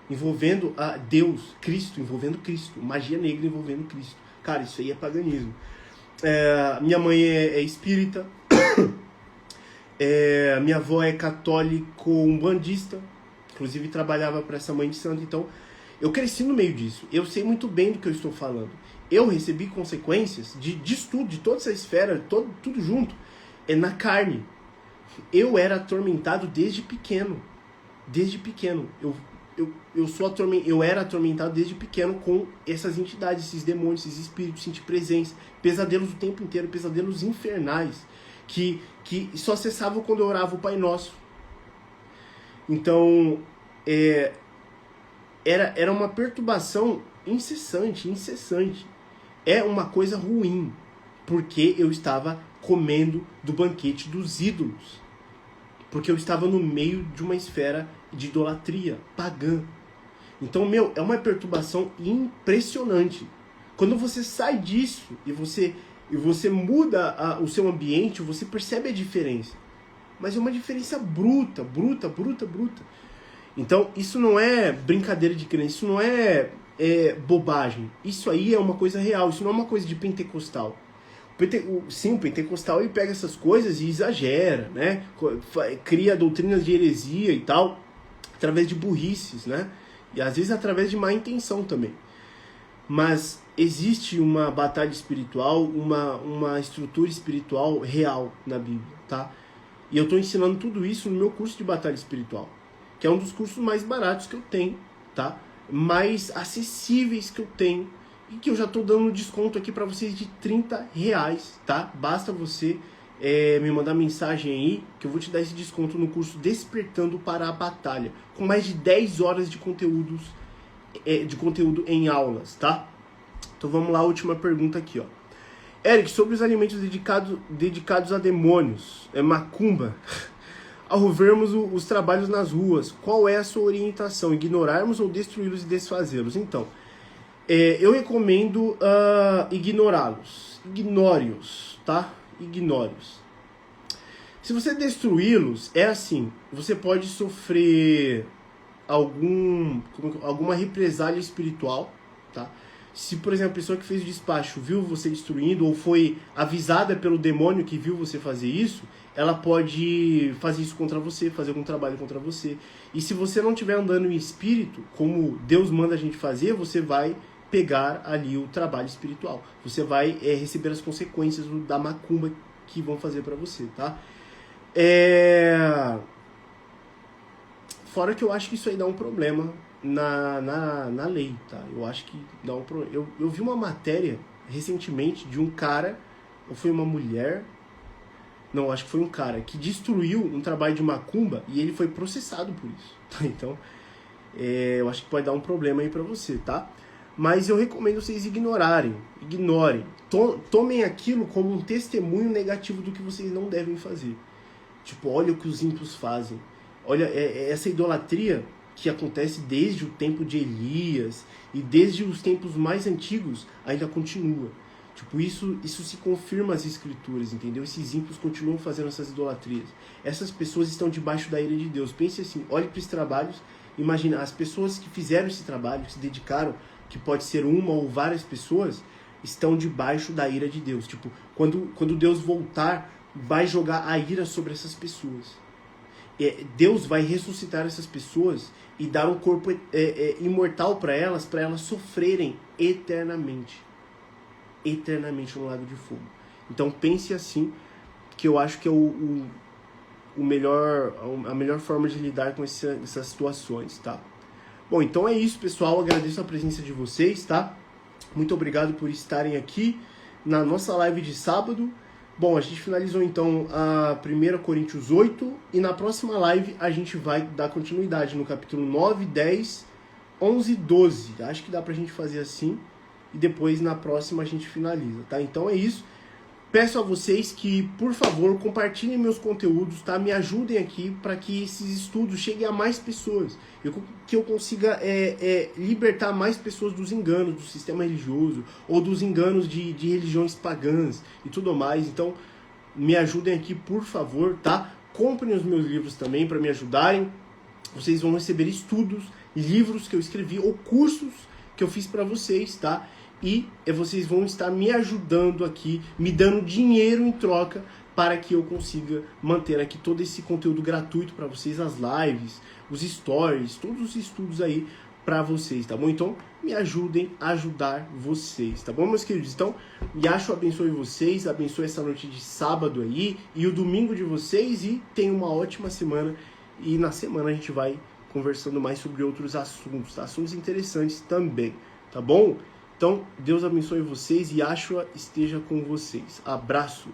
Envolvendo a Deus, Cristo, envolvendo Cristo. Magia negra envolvendo Cristo. Cara, isso aí é paganismo. Minha mãe é espírita. Minha avó é católico-umbandista. Inclusive trabalhava para essa mãe de santo. Então, eu cresci no meio disso. Eu sei muito bem do que eu estou falando. Eu recebi consequências disso tudo, de toda essa esfera, tudo junto. Na carne. Eu era atormentado desde pequeno. Desde pequeno. Eu era atormentado desde pequeno com essas entidades, esses demônios, esses espíritos, sentir presença, pesadelos o tempo inteiro, pesadelos infernais, que só cessavam quando eu orava o Pai Nosso. Então, era uma perturbação incessante. É uma coisa ruim, porque eu estava comendo do banquete dos ídolos. Porque eu estava no meio de uma esfera de idolatria pagã. Então, é uma perturbação impressionante. Quando você sai disso e você muda o seu ambiente, você percebe a diferença. Mas é uma diferença bruta. Então, isso não é brincadeira de criança, isso não é bobagem. Isso aí é uma coisa real, isso não é uma coisa de pentecostal. Sim, o pentecostal ele pega essas coisas e exagera, né? Cria doutrinas de heresia e tal, através de burrices, né? E às vezes através de má intenção também. Mas existe uma batalha espiritual, uma estrutura espiritual real na Bíblia, tá? E eu estou ensinando tudo isso no meu curso de batalha espiritual, que é um dos cursos mais baratos que eu tenho, tá? Mais acessíveis que eu tenho, e que eu já estou dando desconto aqui para vocês de R$30, tá? Basta você me mandar mensagem aí, que eu vou te dar esse desconto no curso Despertando para a Batalha, com mais de 10 horas de conteúdo em aulas, tá? Então vamos lá, a última pergunta aqui, ó. Eric, sobre os alimentos dedicados a demônios, macumba, ao vermos os trabalhos nas ruas, qual é a sua orientação? Ignorarmos ou destruí-los e desfazê-los? Então, eu recomendo ignorá-los. Ignore-os, tá? Ignore-os. Se você destruí-los, é assim, você pode sofrer alguma represália espiritual, tá? Se, por exemplo, a pessoa que fez o despacho viu você destruindo ou foi avisada pelo demônio que viu você fazer isso, ela pode fazer isso contra você, fazer algum trabalho contra você. E se você não estiver andando em espírito, como Deus manda a gente fazer, você vai pegar ali o trabalho espiritual. Você vai receber as consequências da macumba que vão fazer para você, tá? Fora que eu acho que isso aí dá um problema na lei, tá? Eu acho que dá um problema. Eu vi uma matéria recentemente de um cara, ou foi uma mulher, não, acho que foi um cara, que destruiu um trabalho de macumba e ele foi processado por isso, tá? Então, eu acho que pode dar um problema aí pra você, tá? Mas eu recomendo vocês ignorem. Tomem aquilo como um testemunho negativo do que vocês não devem fazer. Tipo, olha o que os ímpios fazem. Olha, essa idolatria que acontece desde o tempo de Elias e desde os tempos mais antigos ainda continua. Tipo, isso se confirma as escrituras, entendeu? Esses ímpios continuam fazendo essas idolatrias. Essas pessoas estão debaixo da ira de Deus. Pense assim, olhe para esses trabalhos, imagina, as pessoas que fizeram esse trabalho, que se dedicaram, que pode ser uma ou várias pessoas, estão debaixo da ira de Deus. Tipo, quando Deus voltar, vai jogar a ira sobre essas pessoas. Deus vai ressuscitar essas pessoas e dar um corpo imortal para elas sofrerem eternamente no lago de fogo. Então pense assim, que eu acho que é a melhor forma de lidar com essas situações, tá? Bom, então é isso, pessoal. Agradeço a presença de vocês, tá? Muito obrigado por estarem aqui na nossa live de sábado. Bom, a gente finalizou então a 1 Coríntios 8 e na próxima live a gente vai dar continuidade no capítulo 9, 10, 11 e 12. Acho que dá pra gente fazer assim e depois na próxima a gente finaliza, tá? Então é isso. peço a vocês que, por favor, compartilhem meus conteúdos, tá? Me ajudem aqui para que esses estudos cheguem a mais pessoas. Que eu consiga libertar mais pessoas dos enganos do sistema religioso ou dos enganos de religiões pagãs e tudo mais. Então, me ajudem aqui, por favor, tá? Comprem os meus livros também para me ajudarem. Vocês vão receber estudos, livros que eu escrevi ou cursos que eu fiz para vocês, tá? E vocês vão estar me ajudando aqui, me dando dinheiro em troca para que eu consiga manter aqui todo esse conteúdo gratuito para vocês, as lives, os stories, todos os estudos aí para vocês, tá bom? Então, me ajudem a ajudar vocês, tá bom, meus queridos? Então, Yahshua abençoe vocês, abençoe essa noite de sábado aí e o domingo de vocês e tenham uma ótima semana. E na semana a gente vai conversando mais sobre outros assuntos, tá? Assuntos interessantes também, tá bom? Então, Deus abençoe vocês e Yahshua esteja com vocês. Abraço!